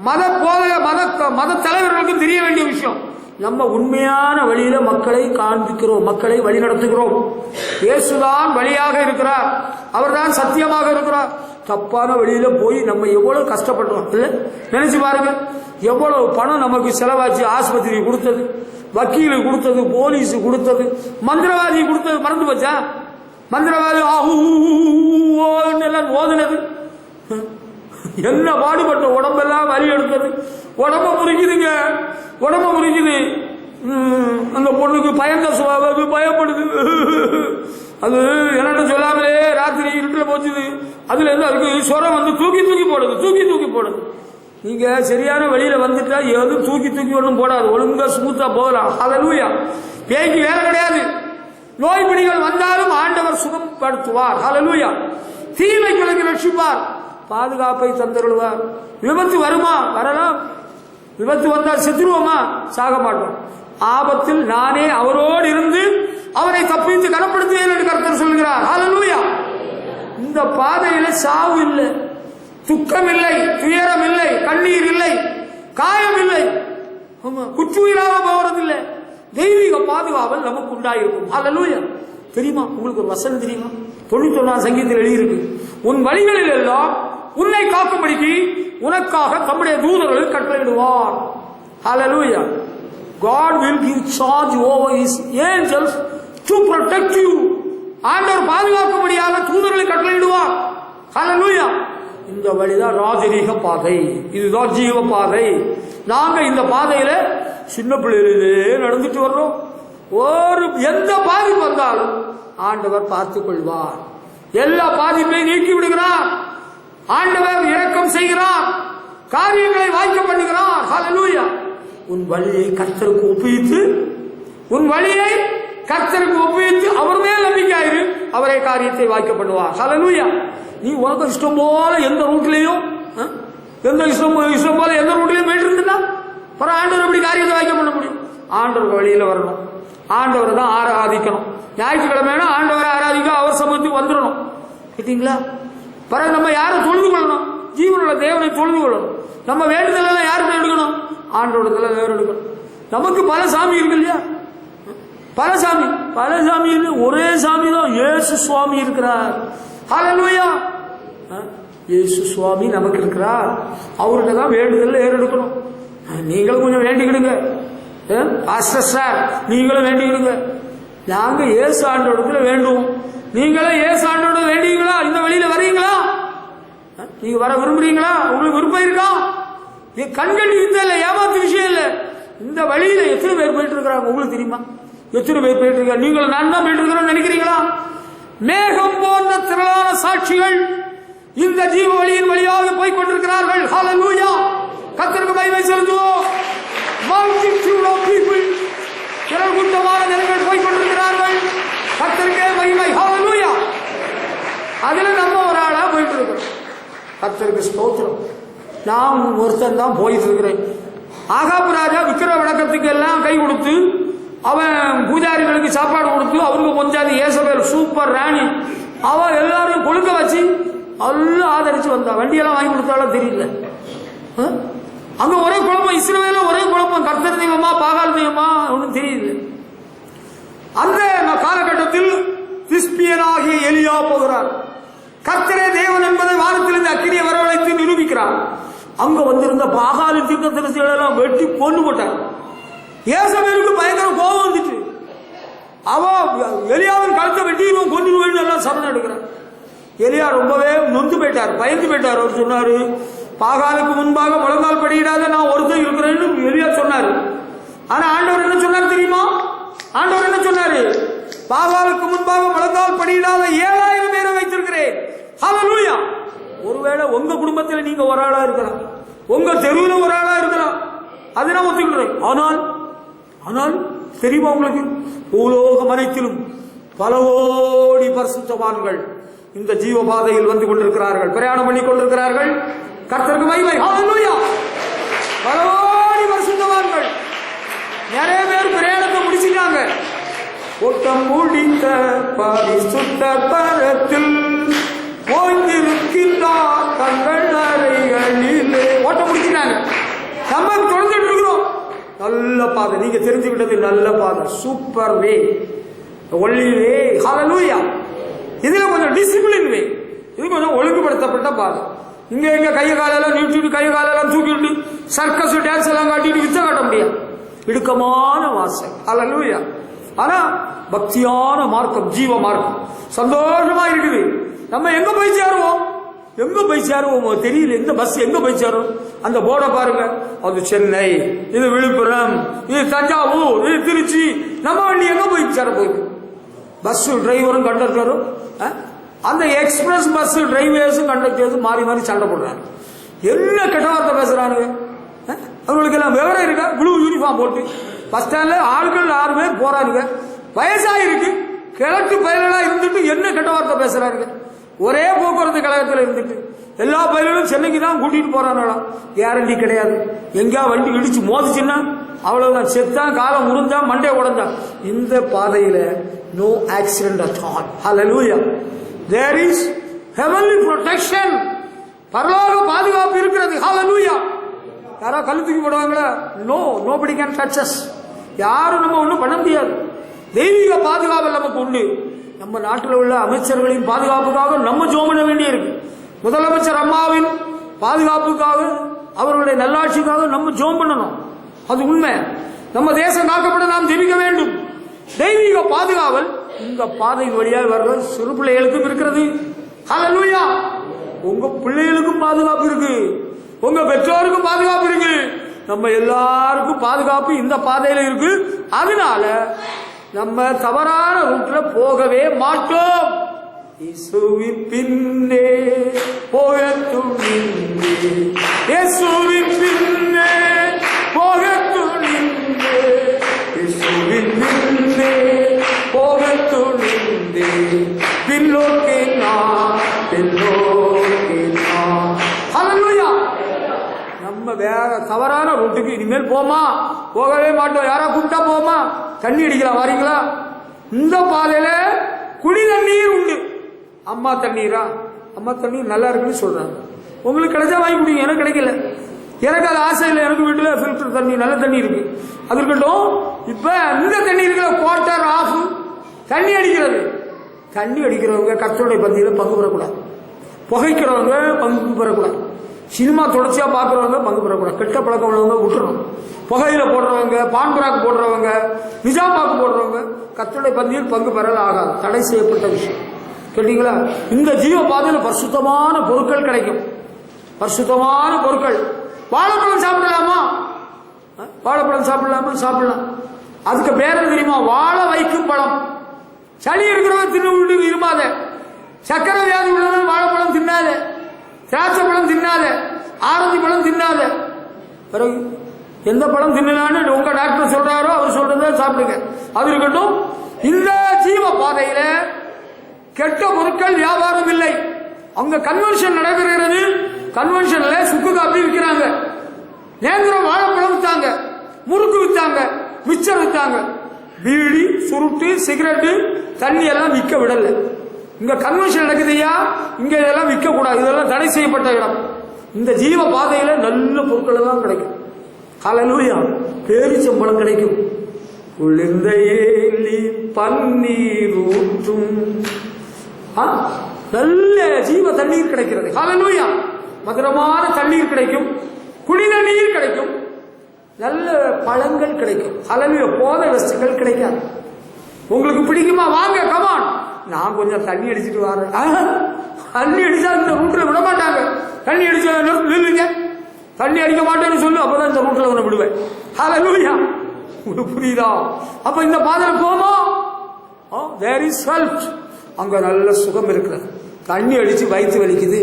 மத தலைவர்களுக்கும் தெரிய வேண்டிய விஷயம், நம்ம உண்மையான வழியில மக்களை காண்பிக்கிறோம், மக்களை வழி நடத்துகிறோம். இயேசுதான் வழியாக இருக்கிறார், அவர்தான் சத்தியமாக இருக்கிறார். தப்பான வழியில போய் நம்ம எவ்வளவு கஷ்டப்படுறோம் இல்ல? நினைச்சு பாருங்க, எவ்வளவு பணம் நமக்கு செலவாச்சு. ஆஸ்பத்திரி கொடுத்தது, வக்கீலு கொடுத்தது, போலீஸ் கொடுத்தது, மந்திரவாதி கொடுத்தது. மறந்து போச்சா? மந்திரவாதி எல்லாம் ஓதுனது, என்ன பாடுபட்ட உடம்பெல்லாம் வலி எடுத்தது. உடம்ப முறிக்குதுங்க, உடம்ப முறிக்குது. அந்த பொண்ணுக்கு பயப்படுது. அது என்னன்னு சொல்லாமலே ராத்திரி இருட்டுல போச்சுது. அதுல இருந்து அதுக்கு சொரம் வந்து தூக்கி தூக்கி போடுது. நீங்க சரியான வழியில வந்துட்டா எதுவும் தூக்கி ஒன்றும் போடாது, ஒழுங்கா ஸ்மூத்தா போகலாம். ஹல்லேலூயா. பேய்க்கு வேலை கிடையாது. நோய் பிடிகள் வந்தாலும் ஆண்டவர் சுகப்படுத்துவார். ஹல்லேலூயா. தீமை விலகி ரட்சிப்பார், பாதுகாப்பை தந்தருள்வார். விபத்து வருமா? வரலாம். விபத்து வந்தால் செத்துருவோமா? சாக மாட்டோம். ஆபத்தில் நானே அவரோடு இருந்து அவரை தப்பித்து கனப்படுத்துவேன் என்று கர்த்தர் சொல்கிறார். ஹல்லேலூயா. இந்த பாதையில சாவு இல்லை, துக்கம் இல்லை, துயரம் இல்லை, கண்ணீர் இல்லை, காயம் இல்லை, குற்றுயிராக போறதில்லை. தெய்வீக பாதுகாவல் நமக்கு உண்டாயிருக்கும். ஹல்லேலூயா. தெரியுமா உங்களுக்கு ஒரு வசனம் தெரியுமா? 91 சங்கீதத்தில் எழுதியிருக்கு, உன் வழிகளில் எல்லாம் உன்னை காக்கும்படிக்கு உனக்காக தம்முடைய தூதர்களை கட்டளையிடுவார். ஹல்லேலூயா. God will give charge over his angels to protect you. ஆண்டவர் பாதுகாக்கும்படியாக தூதர்களை கட்டளையிடுவார். ஹல்லேலூயா. இந்த வழிதான் ராஜரீக பாதை, இதுதான் ஜீவ பாதை. நாங்க இந்த பாதையில சின்ன பிள்ளைகளிலே நடந்துட்டு வர்றோம். எந்த பாதிப்பு வந்தாலும் ஆண்டவர் பார்த்துக் கொள்வார். எல்லா பாதிப்பையும் நீக்கி விடுகிறார். ஆண்டவர் இரக்கம் செய்கிறார், காரியங்களை வாய்க்க பண்ணுகிறார். ஹல்லேலூயா. உன் வழியை கர்த்தருக்கு ஒப்புவித்து அவர் மேல் நம்பிக்கையாயிரு, அவரே காரியத்தை வாய்க்க பண்ணுவார். ஹல்லேலூயா. நீ உனக்கு இஷ்டம் போல எந்த ரூட்லயும் இஷ்டம் போல எந்த ரூட்லயும் போயிட்டு இருந்தா ஆண்டவர் எப்படி காரியத்தை வாய்க்க பண்ண முடியும்? ஆண்டவர் வழியில வரணும், ஆண்டவரை தான் ஆராதிக்கணும். ஞாயிற்றுக்கிழமைனா ஆண்டவரை ஆராதிக்க அவர் சமூகத்துக்கு வந்துடணும். கேட்டீங்களா? பிறகு நம்ம யாரை தொழுது கொள்ளணும்? ஜீவனுள்ள தேவனை தொழுது கொள்ளணும். நம்ம வேண்டுதல் யாருக்கு எடுக்கணும்? ஆண்டோடத்துல வேறு எடுக்கணும். நமக்கு பல சாமி இருக்கு இல்லையா? பல சாமி இல்லை, ஒரே சாமி தான். இயேசு சுவாமி இருக்கிறார். ஹல்லேலூயா. இயேசு சுவாமி நமக்கு இருக்கிறார். அவர்கிட்ட தான் வேண்டுதல் ஏறெடுக்கணும். நீங்களும் கொஞ்சம் வேண்டிக்கிடுங்க. சார் நீங்களும் வேண்டிக்கிடுங்க. நாங்க இயேசு ஆண்டோடத்துல வேண்டுவோம். நீங்களும் இயேசு ஆண்டோட வேண்டிங்களா? இந்த வழியில வரீங்களா? நீங்க வர விரும்புறீங்களா? உங்களுக்கு விருப்பம் இருக்கா? கண்கட்டி வித்த இல்ல, ஏமாத்து விஷயம் இல்ல. இந்த வழியில எத்தனை பேர் போயிட்டு இருக்கிறாங்க உங்களுக்கு தெரியுமா? எத்தனை பேர் போயிட்டு இருக்காங்க? நீங்கள் நான் தான் போயிட்டு இருக்கிறோம் நினைக்கிறீங்களா? மேகம் போன்ற திரளான சாட்சிகள் இந்த ஜீவ வழியின் வழியாக போய் கொண்டிருக்கிறார்கள். ஹல்லேலூயா. கர்த்தருக்கு மகிமை செலுத்துவோம். multitude of people, திரள் கூட்டமான ஜனங்கள் போய் கொண்டிருக்கிறார்கள். கர்த்தருக்கே மகிமை. ஹல்லேலூயா. அதுல நம்ம ஒரு ஆளா போயிட்டு இருக்கிறோம். கர்த்தருக்கு ஸ்தோத்திரம். நான் ஒருத்தன் தான் போயிட்டு இருக்கிறேன். ஆகாபு ராஜா விக்கிர வணக்கத்துக்கு எல்லாம் கை கொடுத்து, அவன் பூஜாரிகளுக்கு சாப்பாடு கொடுத்து, அவருக்கு கொஞ்சாதி ஏசபேல் சூப்பர் ராணி, அவ எல்லாரும் கொழுக்க வச்சு எல்லாம் ஆதரிச்சு வந்தா. வண்டியெல்லாம் வாங்கி கொடுத்தாலும் தெரியல. அங்க ஒரே குழப்பம், இஸ்ரவேல ஒரே குழப்பம். கர்த்தர் தெய்வமா பாகால் தெய்வமா ஒன்றும் தெரியல. அந்த காலகட்டத்தில் திஸ்பியனாகிய எலியா போகிறார். கர்த்தரே தேவன் என்பதை வானத்திலிருந்து அக்கினியை வரவழைத்து நிரூபிக்கிறார். அங்க வந்திருந்த பாகாலின் தீர்க்கதரிசிகள் எல்லாம் வெட்டி கொண்டு போட்டார். ஏசபேலுக்கு பயங்கர கோபம் வந்துட்டு, அவ எலியாவின் கழுத்தை வெட்டிடுவோம் கொண்டு எல்லாம் சரணம் எடுக்கிறார். எலியா ரொம்பவே நொந்து போயிட்டார், பயந்து போயிட்டார். அவர் சொன்னாரு, பாகாலுக்கு முன்பாக முழங்கால் படியிடாத நான் ஒருத்தர் இருக்கிறேன்னு எலியா சொன்னாரு. ஆனா ஆண்டவர் என்ன சொன்னார் தெரியுமா? ஆண்டவர் என்ன சொன்னாரு? பாகாலுக்கு முன்பாக முழங்கால் படியிடாத 7000 பேரை வைத்திருக்கிறேன். ஹல்லேலூயா. ஒருவேளை உங்க குடும்பத்தில் நீங்க ஒரு ஆளா இருக்கலாம், உங்க தெருவில் ஒரு ஆளா இருக்கலாம், அது நான் ஒத்துக்கிறேன். ஆனால் தெரியுமா உங்களுக்கு, பூலோகம் அனைத்திலும் பல கோடி பரிசுத்தவான்கள் இந்த ஜீவ பாதையில் வந்து கொண்டிருக்கிறார்கள், பிரயாணம் பண்ணி கொண்டிருக்கிறார்கள். கர்த்தருக்கு மகிமை. ஹல்லேலூயா. பல கோடி பரிசுத்தவான்கள். நிறைய பேர் பிரயாணத்தை முடிச்சிட்டாங்க. ஓட்டம் முடித்த பரிசுத்த பரத்தில் ஓய்ந்திருக்கின்றார் தங்கள் அறைகளிலே. ஓட்டம் முடிச்சிட்டாங்க. நம்ம தொடர்ந்துட்டு இருக்கிறோம். நல்ல பாதை. நீங்க தெரிஞ்சுக்கிட்டது நல்ல பாதை, சூப்பர் வே, ஒன்லி வே. ஹல்லேலூயா. இதுல கொஞ்சம் டிசிப்ளின் வே, இது கொஞ்சம் ஒழுங்குபடுத்தப்பட்ட பாதை. இங்க எங்க கைய காலெல்லாம் நீட்டிட்டு கைய காலெல்லாம் தூக்கிட்டு சர்க்கஸ் டான்ஸ் எல்லாம் காட்டிட்டு வித்த காட்ட முடியாது. இடுக்கமான வாசல். ஹல்லேலூயா. ஆனா பக்தியான மார்க்கம், ஜீவ மார்க்கம் சந்தோஷமா இருக்குது. நம்ம எங்க போய் சேருவோம், எங்க போய் சேருவோமோ தெரியல. இந்த பஸ் எங்க போய் சேரும்? அந்த போர்டை பாருங்க, அது சென்னை, இது விழுப்புரம், இது தஞ்சாவூர், இது திருச்சி. நம்ம வண்டி எங்க போய் சேர போகுது? பஸ் டிரைவரும் கண்டக்டரும், அந்த எக்ஸ்பிரஸ் பஸ் டிரைவர்ஸும் கண்டக்டர்ஸும் மாறி மாறி சண்டை போடுறாங்க. என்ன கெட்ட வார்த்தை பேசுறானுங்க. அவங்களுக்கு எல்லாம் விவரம் இருக்கா? ப்ளூ யூனிஃபார்ம் போட்டு பஸ் ஸ்டாண்ட்ல ஆட்கள் 6 பேர் போறாருங்க. வயசாயிருக்கு, கிழட்டு பயிலெல்லாம் இருந்துட்டு என்ன கெட்ட வார்த்தை பேசுறாருங்க. ஒரே போக்குவரத்து கழகத்தில் இருந்துட்டு எல்லா பயிலும் சென்னைக்கு தான் கூட்டிட்டு போறானாலாம். கேரண்டி கிடையாது. எங்கேயா வண்டி இடிச்சு மோதிச்சுன்னா அவ்வளவுதான், செத்தான், காலம் முறிஞ்சான், மண்டே உடஞ்சான். இந்த பாதையில no accident at all. Hallelujah. There is heavenly protection. பரலோக பாதுகாப்பு இருக்கிறது. ஹல்லேலூயா. யாரா கல்லு தூக்கி போடுவாங்களா? Nobody can touch us. யாரும் நம்ம ஒன்றும் பண்ண முடியாது. தெய்வீக பாதுகாப்பு நமக்கு உண்டு. நம்ம நாட்டில் உள்ள அமைச்சர்களின் பாதுகாப்புக்காக நம்ம ஜெபம் பண்ண வேண்டியிருக்கு. முதலமைச்சர் அம்மாவின் பாதுகாப்புக்காக, அவர்களுடைய நல்லாட்சிக்காக நம்ம ஜெபம் பண்ணணும். அது உண்மை. நம்ம தேசம் காக்கப்பட நாம் ஜெபிக்க வேண்டும். தெய்வீக பாதுகாவல் இந்த பாதையின் வழியாக வர்ற சிறு பிள்ளைகளுக்கும் இருக்கிறது. ஹல்லேலூயா. உங்க பிள்ளைகளுக்கும் பாதுகாப்பு இருக்கு, உங்க பெற்றோருக்கும் பாதுகாப்பு இருக்கு, நம்ம எல்லாருக்கும் பாதுகாப்பு இந்த பாதையில இருக்கு. அதனால நம்ம தவறான ரூட்ல போகவே மாட்டோம். இயேசுவின் பின்னே போக துணிந்தே, இயேசுவின் பின்னே போக துணிந்தே, இயேசுவின் பின்னே போக துணிந்தே, பின்னோக்கி நான், பின்னோக்கி நான். ஹல்லேலூயா. நம்ம வேற தவறான ரூட்டுக்கு இனிமேல் போமா, போகவே மாட்டோம். யாரா கூப்பிட்டா போமா, தண்ணி அடிக்கலாம் வாரீங்களா? இந்த பாதையில குடி தண்ணீர் உண்டு. அம்மா தண்ணீரா? அம்மா தண்ணீர் நல்லா இருக்குன்னு சொல்றாங்க. உங்களுக்கு கிடைச்சா வாங்கி குடிங்க, எனக்கு கிடைக்கல. எனக்கு அது ஆசை இல்லை. எனக்கு வீட்டுல ஃபில்டர் தண்ணி, நல்ல தண்ணி இருக்கு, அது இருக்கட்டும். இப்ப இந்த தண்ணி இருக்கிற குவார்டர் ஆஃப் தண்ணி அடிக்கிறது. தண்ணி அடிக்கிறவங்க கர்த்தருடைய பந்தியில பங்கு பெறக்கூடாது. புகைக்கிறவங்க பங்கு பெறக்கூடாது. சினிமா தொடர்ச்சியா பாக்குறவங்க பங்கு பெறக்கூடாது. கெட்ட பழக்கம் உள்ளவங்க விட்டுறணும். புகையில போடுறவங்க, பான்பராக்கு போடுறவங்க, நிஜாமாக்கு போடுறவங்க கர்த்தருடைய பந்தியில் பங்கு பெறல ஆகாது. தடை செய்யப்பட்ட விஷயம். கேட்டீங்களா? இந்த ஜீவ பாதையில பரிசுத்தமான பொருட்கள் கிடைக்கும். பரிசுத்தமான பொருட்கள். வாழைப்பழம் சாப்பிடலாமா? வாழைப்பழம் சாப்பிடலாமா? சாப்பிடலாம். அதுக்கு பேர் தெரியுமா? வாழை வைக்கும் பழம். சளி இருக்கிறவங்க தின்னு விட்டு இருமாத. சக்கரை வியாதி உள்ளவங்க வாழைப்பழம் தின்னாத, திராட்சை பழம் தின்னாத, ஆரஞ்சு பழம் தின்னாத. பிறகு எந்த பழம் தின்னான்னு உங்க டாக்டர் சொல்றாரோ அவர் சொல்றத சாப்பிடுங்க. அது இருக்கட்டும். இந்த ஜீவ பாதையில கெட்ட பொருட்கள் வியாபாரம் இல்லை. அங்க கன்வென்ஷன் நடைபெறுகிறது. கன்வென்ஷன்ல சுக்கு காப்பி விற்கிறாங்க, நேந்திரம் வாழைப்பழம் வித்தாங்க, முறுக்கு வித்தாங்க, மிச்சர் வித்தாங்க. பீடி, சுருட்டு, சிகரெட்டு, தண்ணி எல்லாம் விற்க விடல. இங்க கன்வென்ஷன் நடக்குதுயா, இங்க இதெல்லாம் விற்க கூடாது. இதெல்லாம் தடை செய்யப்பட்ட இடம். இந்த ஜீவ பாதையில நல்ல பொருட்கள் எல்லாம் கிடைக்கும். ஹல்லேலூயா. பேரிச்சம்பழம் கிடைக்கும். குளிர்ந்த ஏலி பன்னீர் ஊற்றும் நல்ல ஜீவ தண்ணீர் கிடைக்கிறது. ஹல்லேலூயா. மதுரமான தண்ணீர் கிடைக்கும், குடித நீர் கிடைக்கும், நல்ல பழங்கள் கிடைக்கும். ஹல்லேலூயா. போதை வஸ்துக்கள் கிடைக்காது. உங்களுக்கு பிடிக்குமா? வாங்க, கமான். நான் கொஞ்சம் தண்ணி அடிச்சுட்டு வரேன். தண்ணி அடிச்சா இந்த ரூட்ல விட மாட்டாங்க. தண்ணி அடிச்சா நில்லுங்க, தண்ணி அடிக்க மாட்டேன்னு சொல்லு, அப்பதான் இந்த ரூட்ல உன்னை விடுவேன். ஹல்லேலூயா. உங்களுக்கு புரியுதா? அப்ப இந்த பாதையில போமா, தேர் இஸ் ஹெல்ப். அங்க நல்ல சுகம் இருக்கிறது. தண்ணி அடிச்சு வயிற்று வலிக்குது,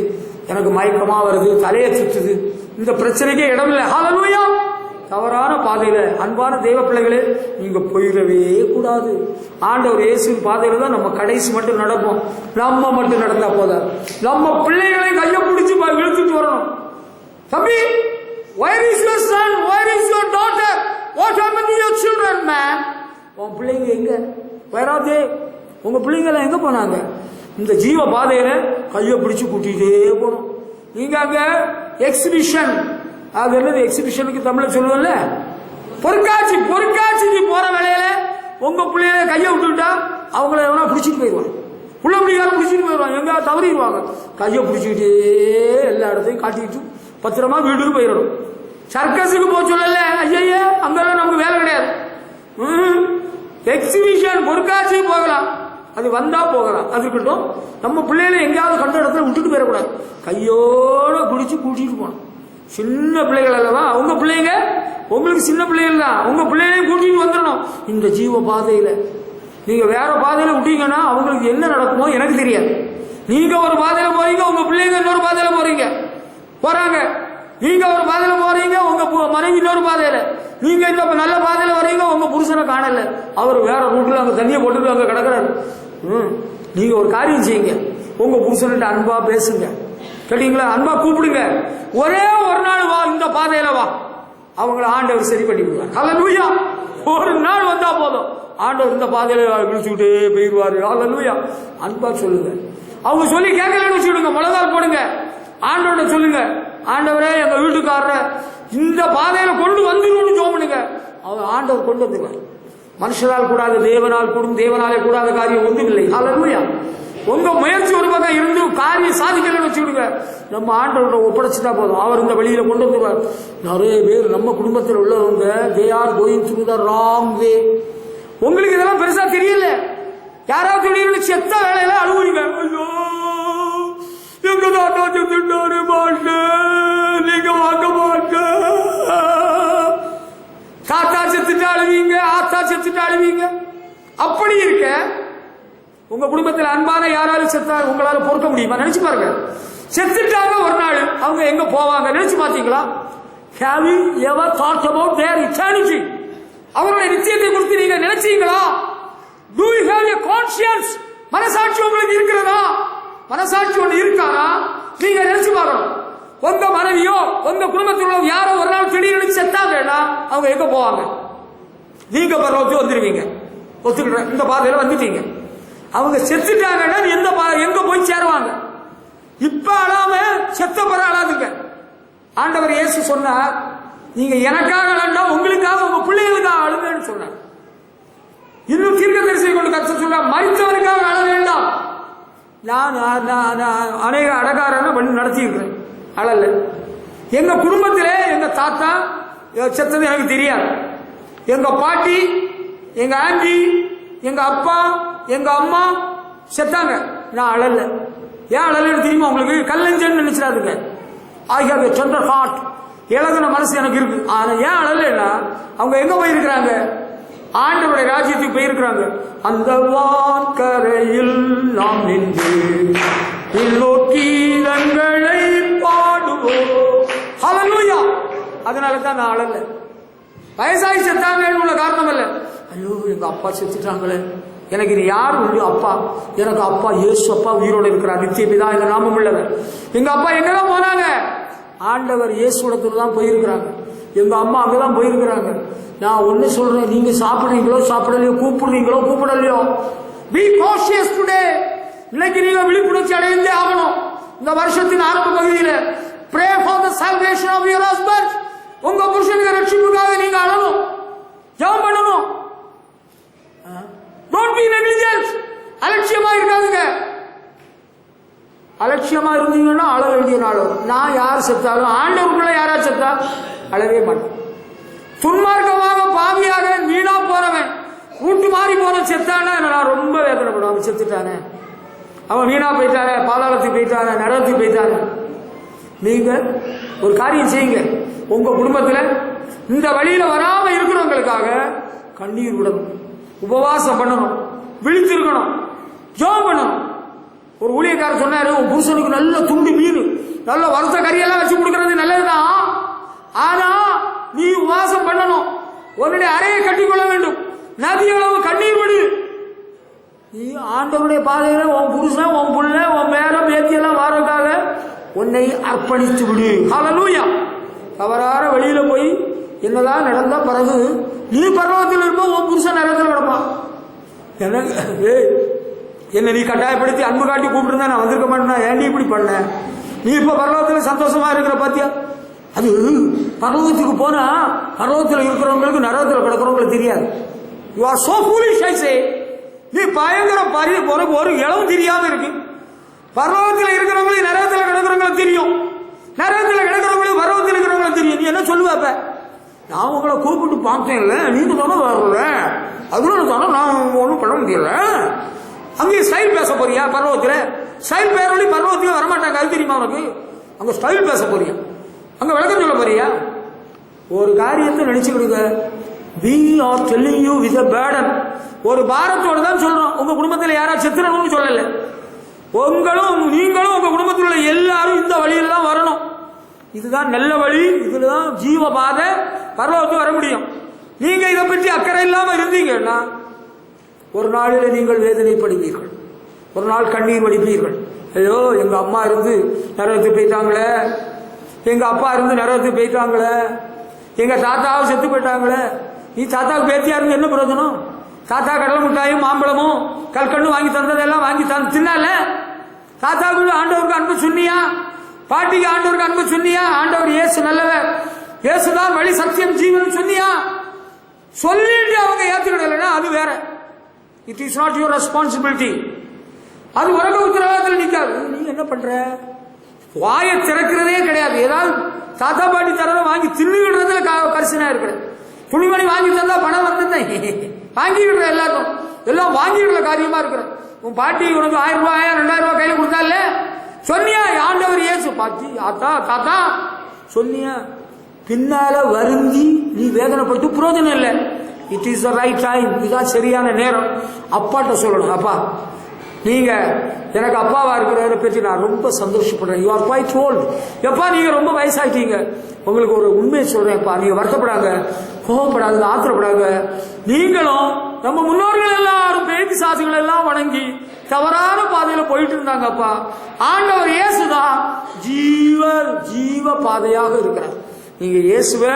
எனக்கு மயக்கமா வருது, தலையை சுத்துது, இந்த பிரச்சனைக்கே இடம் இல்லை. ஹல்லேலூயா. தவறான பாதையில அன்பான தெய்வ பிள்ளைகளே நீங்க போயிடவே கூடாது. ஆண்டவர் இயேசுவின் பாதையில தான் நம்ம கடைசி மட்டும் நடப்போம். நம்ம மட்டும் நடந்தா போதாது, நம்ம பிள்ளைகளை கையை பிடிச்சு இழுத்துட்டு வரணும். தம்பி, where is your son? Where is your daughter? What happened to your children, man? உன் பிள்ளைங்க எங்க? where are they? உங்க பிள்ளைங்க எல்லாம் எங்க போனாங்க? இந்த ஜீவ பாதையில கையை பிடிச்சு கூட்டிகிட்டே போகணும். நீங்க அங்க எக்ஸிபிஷன், அது என்னது எக்ஸிபிஷனுக்கு தமிழ்ல சொல்லுவல்ல, பொற்காட்சிக்கு போற வேலையில உங்க பிள்ளைய கையை விட்டுக்கிட்டா அவங்கள எவனா பிடிச்சிட்டு போயிடுவாங்க. உள்ள பிடிக்காரம் பிடிச்சிட்டு போயிடுவாங்க. எங்க தவறிடுவாங்க. கையை பிடிச்சிக்கிட்டே எல்லா இடத்தையும் காட்டிக்கிட்டு பத்திரமா வீட்டுக்கு போயிடணும். சர்க்கஸுக்கு போக சொல்லல, ஐயா அங்கெல்லாம் நமக்கு வேலை கிடையாது. எக்ஸிபிஷன் பொற்காட்சி போகலாம், அது வந்தா போகலாம், அது இருக்கட்டும். நம்ம பிள்ளைகளை எங்கேயாவது கண்ட இடத்துல விட்டுட்டு போயிடக்கூடாது. கையோட பிடிச்சி கூட்டிட்டு போகணும். சின்ன பிள்ளைகள் அல்லவா உங்க பிள்ளைங்க, உங்களுக்கு சின்ன பிள்ளைகள் தான். உங்க பிள்ளைகளையும் கூட்டிட்டு வந்துடணும். இந்த ஜீவ பாதையில நீங்க வேற பாதையில விட்டீங்கன்னா அவங்களுக்கு என்ன நடக்குமோ எனக்கு தெரியாது. நீங்க ஒரு பாதையில போறீங்க, உங்க பிள்ளைங்க இன்னொரு பாதையில போறாங்க. நீங்க ஒரு பாதையில போறீங்க, உங்க மனைவி இன்னொரு பாதையில. நீங்க இந்த நல்ல பாதையில வரீங்க, உங்க புருஷனை காணல, அவர் வேற ரூட்ல அங்க தண்ணியை போட்டுட்டு அங்க கிடக்குறாரு. நீங்க ஒரு காரியம் செய்யுங்க, உங்க புருஷன்கிட்ட அன்பா பேசுங்க, கேட்டீங்களா? அன்பா கூப்பிடுங்க. ஒரே ஒரு நாள் வா, இந்த பாதையில வா, அவங்கள ஆண்டவர் சரி பண்ணி விடுவார். ஹல்லேலூயா. ஒரு நாள் வந்தா போதும், ஆண்டவர் இந்த பாதையில விழிச்சுக்கிட்டே போயிடுவாரு. ஹல்லேலூயா. அன்பா சொல்லுங்க. அவங்க சொல்லி கேட்கலன்னு வச்சுடுங்க, முழங்கால் போடுங்க, ஆண்டவரை சொல்லுங்க, ஆண்டவரே எங்க வீட்டுக்காரரை இந்த பாதையில கொண்டு வந்துடும் ஜெபம் பண்ணுங்க. அவர் ஆண்டவர் கொண்டு வந்துருவார். மனுஷரால் கூடாத தேவனால் கூடும், தேவனாலே கூடாத காரியம் ஒன்றுமில்லை. ஹல்லேலூயா. உங்க முயற்சி ஒரு பக்கம் இருந்து காரியம் சாதிக்கலன்னு வச்சுடுங்க, நம்ம ஆண்டவரோட ஒப்படைச்சுட்டா போதும், அவர் இந்த வழியில கொண்டு வந்துருவார். நிறைய பேர் நம்ம குடும்பத்தில் உள்ளவங்க they are going through the wrong way. உங்களுக்கு இதெல்லாம் பெருசா தெரியல. யாராவது திடீர்னு செத்த வேலையில அழுவுறீங்க, ஐயோ எங்க தாத்தா செத்துட்டாரு மாட்ட, நீங்க வாங்க மாட்ட. தாத்தா செத்துட்டு அழுவீங்க, ஆத்தா செத்துட்டு அழுவீங்க. அப்படி இருக்க உங்க குடும்பத்தில் அன்பான யாராலும் செத்தா உங்களால பொறுக்க முடியுமா? நினைச்சு பாருங்க. செத்துட்டாங்க ஒரு நாள், அவங்க எங்க போவாங்க நினைச்சு பாத்தீங்களா? Have you ever thought about their eternity? அவருடைய நிச்சயத்தை குறித்து நீங்க நினைச்சீங்களா? Do you have a conscience? மனசாட்சி உங்களுக்கு இருக்கிறதா? மனசாட்சி ஒன்று இருக்காரா? நீங்க நினைச்சு பார்க்கணும். உங்க மனைவியோ உங்க குடும்பத்தில் உள்ள யாரோ ஒரு நாள் திடீர்னு செத்தாங்கன்னா அவங்க எங்க போவாங்க? நீங்க பரவத்து வந்துருவீங்க. ஒத்துக்கிட்ட இந்த பாதையில வந்துட்டீங்க. அவங்க செத்துட்டாங்கன்னா எங்க போய் சேருவாங்க? இப்ப அழாம செத்த பிற அழாதுங்க. ஆண்டவர் இயேசு சொன்னார், நீங்க எனக்காக அழண்டா உங்களுக்காக உங்க பிள்ளைகளுக்காக அழுங்கன்னு சொன்னார். இன்னும் தீர்க்கதரிசியை கொண்டு கருத்து சொல்ற, மரித்தவனுக்காக அழ வேண்டாம். நான் அநேக அடகாரன பண்ணி நடத்தியிருக்கிறேன், அழல. எங்க குடும்பத்திலே எங்க தாத்தா செத்தது எனக்கு தெரியாது. எங்க பாட்டி, எங்க ஆண்டி, எங்க அப்பா, எங்க அம்மா செத்தாங்க, நான் அழல. ஏன் அழலன்னு தெரியுமா உங்களுக்கு? கல்லஞ்சன்னு நினைச்சிடாதுங்க. I have a tender heart, இலகுன மனசு எனக்கு இருக்கு. ஆனா ஏன் அழலன்னா அவங்க எங்க போயிருக்கிறாங்க? ஆண்டவருடைய ராஜ்யத்துக்கு போயிருக்கிறாங்க. அந்த வான்கரையில் நாம் நின்று கீதங்களை பாடுவோம். ஹல்லேலூயா. அதனாலதான் நான் அழல. வயசாகி செத்தாங்கன்னு உள்ள காரணம் இல்ல. ஐயோ எங்க அப்பா செத்துட்டாங்களே, எனக்கு இது யார் உண்டு? அப்பா, எனக்கு அப்பா இயேசு அப்பா உயிரோடு இருக்கிறார், நித்தியபிதா இந்த நாமம் உள்ளவர். எங்க அப்பா எங்கதான் போனாங்க? ஆண்டவர் இயேசுடத்துல தான் போயிருக்கிறாங்க. எங்க அம்மா அங்கதான் போயிருக்கிறாங்க. நான் ஒண்ணு சொல்றேன், நீங்க சாப்பிடுறீங்களோ சாப்பிடலையோ, கூப்பிடுறீங்களோ கூப்பிடலையோ, பி காஷியஸ் டுடே. இன்னைக்கு நீங்க விழிப்புணர்ச்சி அடைந்தே ஆகணும். இந்த வருஷத்தின் ஆரம்ப பகுதியில pray for the salvation of your husband. உங்க புருஷனுக்கு ரட்சிப்புக்காக நீங்க அழணும், ஜெபம் பண்ணணும். Don't be negligent. அலட்சியமா இருக்காதுங்க. அலட்சியமா இருந்தீங்கன்னா அழ வேண்டிய நாள் வரும். நான் யார் செத்தாலும், ஆண்டவருக்குள்ள யாரா செத்தா அழவே மாட்டேன். துன்மார்க்கமாக பாவியாக வீணா போறவன், கூட்டு மாறி போன செத்தானே நான் ரொம்ப வேதனைப்படுவேன். அவன் செத்துட்டானே, அவன் வீணா போயிட்டானே, பாதாளத்துக்கு போயிட்டானே, நரகத்துக்கு போயிட்டானே. நீங்க ஒரு காரியம் செய்யுங்க, உங்க குடும்பத்துல இந்த வழியில வராம இருக்கிறவங்களுக்காக கண்ணீர் விடணும், உபவாசம் பண்ணணும், விழித்திருக்கணும், ஜெபம் பண்ணணும். ஒரு ஊழியக்காரர் சொன்னாரு, உன் புருஷனுக்கு நல்ல துண்டு மீன், நல்ல வறுத்த கறியெல்லாம் வச்சு கொடுக்கறது நல்லதுதான், ஆனா நீ உபவாசம் பண்ணணும், உன்னுடைய அறையை கட்டிக்கொள்ள வேண்டும், நதி அளவு கண்ணீர் விடு. நீ ஆண்டவருடைய பாதையில உன் புருஷன், உன் புள்ள, உன் மேல பேத்தியெல்லாம் வாரக்காக உன்னை அர்ப்பணித்து விடு. ஹல்லேலூயா. தவறான வெளியில போய் என்னதான் நடந்தா பிறகு நீ பரலோகத்தில் இருப்போம், உன் புருஷன் நரகத்தில் கிடப்பான். என்ன நீ கட்டாயப்படுத்தி அன்பு காட்டி கூப்பிட்டு நான் வந்திருக்க மாட்டேன்னா, ஏன்டி இப்படி பண்ண? நீ இப்ப பரலோகத்தில் சந்தோஷமா இருக்கிற பாத்தியா? அது பரலோகத்துக்கு போனா பரலோகத்தில் இருக்கிறவங்களுக்கு நரகத்தில் கிடக்கிறவங்களுக்கு தெரியாது. யூ ஆர் சோ ஃபூலிஷ் ஐ சே. நீ பயங்கர ஒரு இளவும் தெரியாம இருக்கு. பரலோகத்தில் இருக்கிறவங்களுக்கு நரகத்தில் கிடக்கிறவங்களுக்கு தெரியும், நரகத்தில் கிடக்கிறவங்களுக்கு பரலோகத்தில் இருக்கிறவங்களுக்கு தெரியும். நீ என்ன சொல்லுவாப்ப? நான் உங்களை கூப்பிட்டு பார்த்தேன் இல்ல, நீங்க தானே வரல, அதனால தானே நான் ஒன்றும் பண்ண முடியல. அங்கே ஸ்டைல் பேச போறியா? பரலோகத்தில் ஸ்டைல் பேரொழி பரலோகத்தில் வரமாட்டாங்க, அது தெரியுமா உனக்கு? அங்க ஸ்டைல் பேச போறியா? அங்க விளக்கம் சொல்ல போறியா? ஒரு காரியத்தை நினைச்சுக்கிடுங்க. we are telling you with a burden. ஒரு பாரத்தோடு தான் சொல்றோம். உங்க குடும்பத்தில் யாரா செத்துறணும்னு சொல்லல. நீங்களும் உங்க குடும்பத்தில் உள்ள எல்லாரும் இந்த வழியில தான் வரணும். இதுதான் நல்ல வழி, இதுதான் ஜீவ பாதை, பரலோகத்துக்கு வர முடியும். நீங்க இதை பற்றி அக்கறை இல்லாம இருந்தீங்கன்னா ஒரு நாளில் நீங்கள் வேதனைப்படுவீர்கள், ஒரு நாள் கண்ணீர் வடிப்பீர்கள். ஐயோ எங்க அம்மா இருந்து நரகத்துக்கு போயிட்டாங்களே, எங்க அப்பா இருந்து நரகத்துக்கு போயிட்டாங்களே, எங்க தாத்தாவும் செத்து போயிட்டாங்களே. நீ தாத்தாவுக்கு பேத்தியா இருந்து என்ன பிரயோஜனம்? தாத்தா கடலை மிட்டாயும் மாம்பழமும் கல்கண்டு வாங்கி தந்ததெல்லாம் வாங்கி தின்னால? தாத்தாவுக்கு ஆண்டவருக்கு அன்பு சொன்னியா? பாட்டிக்கு ஆண்டவருக்கு அன்பு சொன்னியா? ஆண்டவர் இயேசு நல்லவர், இயேசுதான் வழி சத்தியம் ஜீவன் சொன்னியா? சொல்லிட்டு அவங்க ஏத்துக்கிடலைன்னா அது வேற. It is not your responsibility. அது உலக உத்தரவாதத்தில் நிற்காது. நீ என்ன பண்ற? வாயை திறக்கிறதே கிடையாது. ஏதாவது தாத்தா பாட்டி தரத வாங்கி தின்னுகிடுறதுல கரிசனா இருக்கிற. துணிமணி வாங்கி தந்தா பணம் வந்ததை வாங்கிடுற, எல்லாருக்கும் எல்லாம் வாங்கிடுற காரியமா இருக்கிற. உன் பாட்டி உனக்கு 1000 ரூபாயா 2000 ரூபாய் கையில கொடுத்தால சொன்னியா? ஆண்டவர் இயேசு பாத்தி ஆத்தா தாத்தா சொன்னியா? பின்னால வருந்தி நீ வேதனைப்பட்டு புரோஜனம் இல்லை. It is the right time. இதுதான் சரியான நேரம். அப்பாட்ட சொல்லணும், அப்பா நீங்க எனக்கு அப்பாவா இருக்கிறத பற்றி நான் ரொம்ப சந்தோஷப்படுறேன். You are quite old. எப்பா நீங்க ரொம்ப வயசாயிட்டீங்க. உங்களுக்கு ஒரு உண்மையை சொல்றேன்ப்பா, நீங்க வருத்தப்படாங்க, கோபப்படாது, ஆத்திரப்படாங்க. நீங்களும் நம்ம முன்னோர்கள் எல்லாரும் பேத்தி சாசுகள் எல்லாம் வணங்கி தவறான பாதையில போயிட்டு இருந்தாங்கப்பா. ஆண்டவர் இயேசுதான் ஜீவ பாதையாக இருக்கிறார். நீங்க இயேசுவை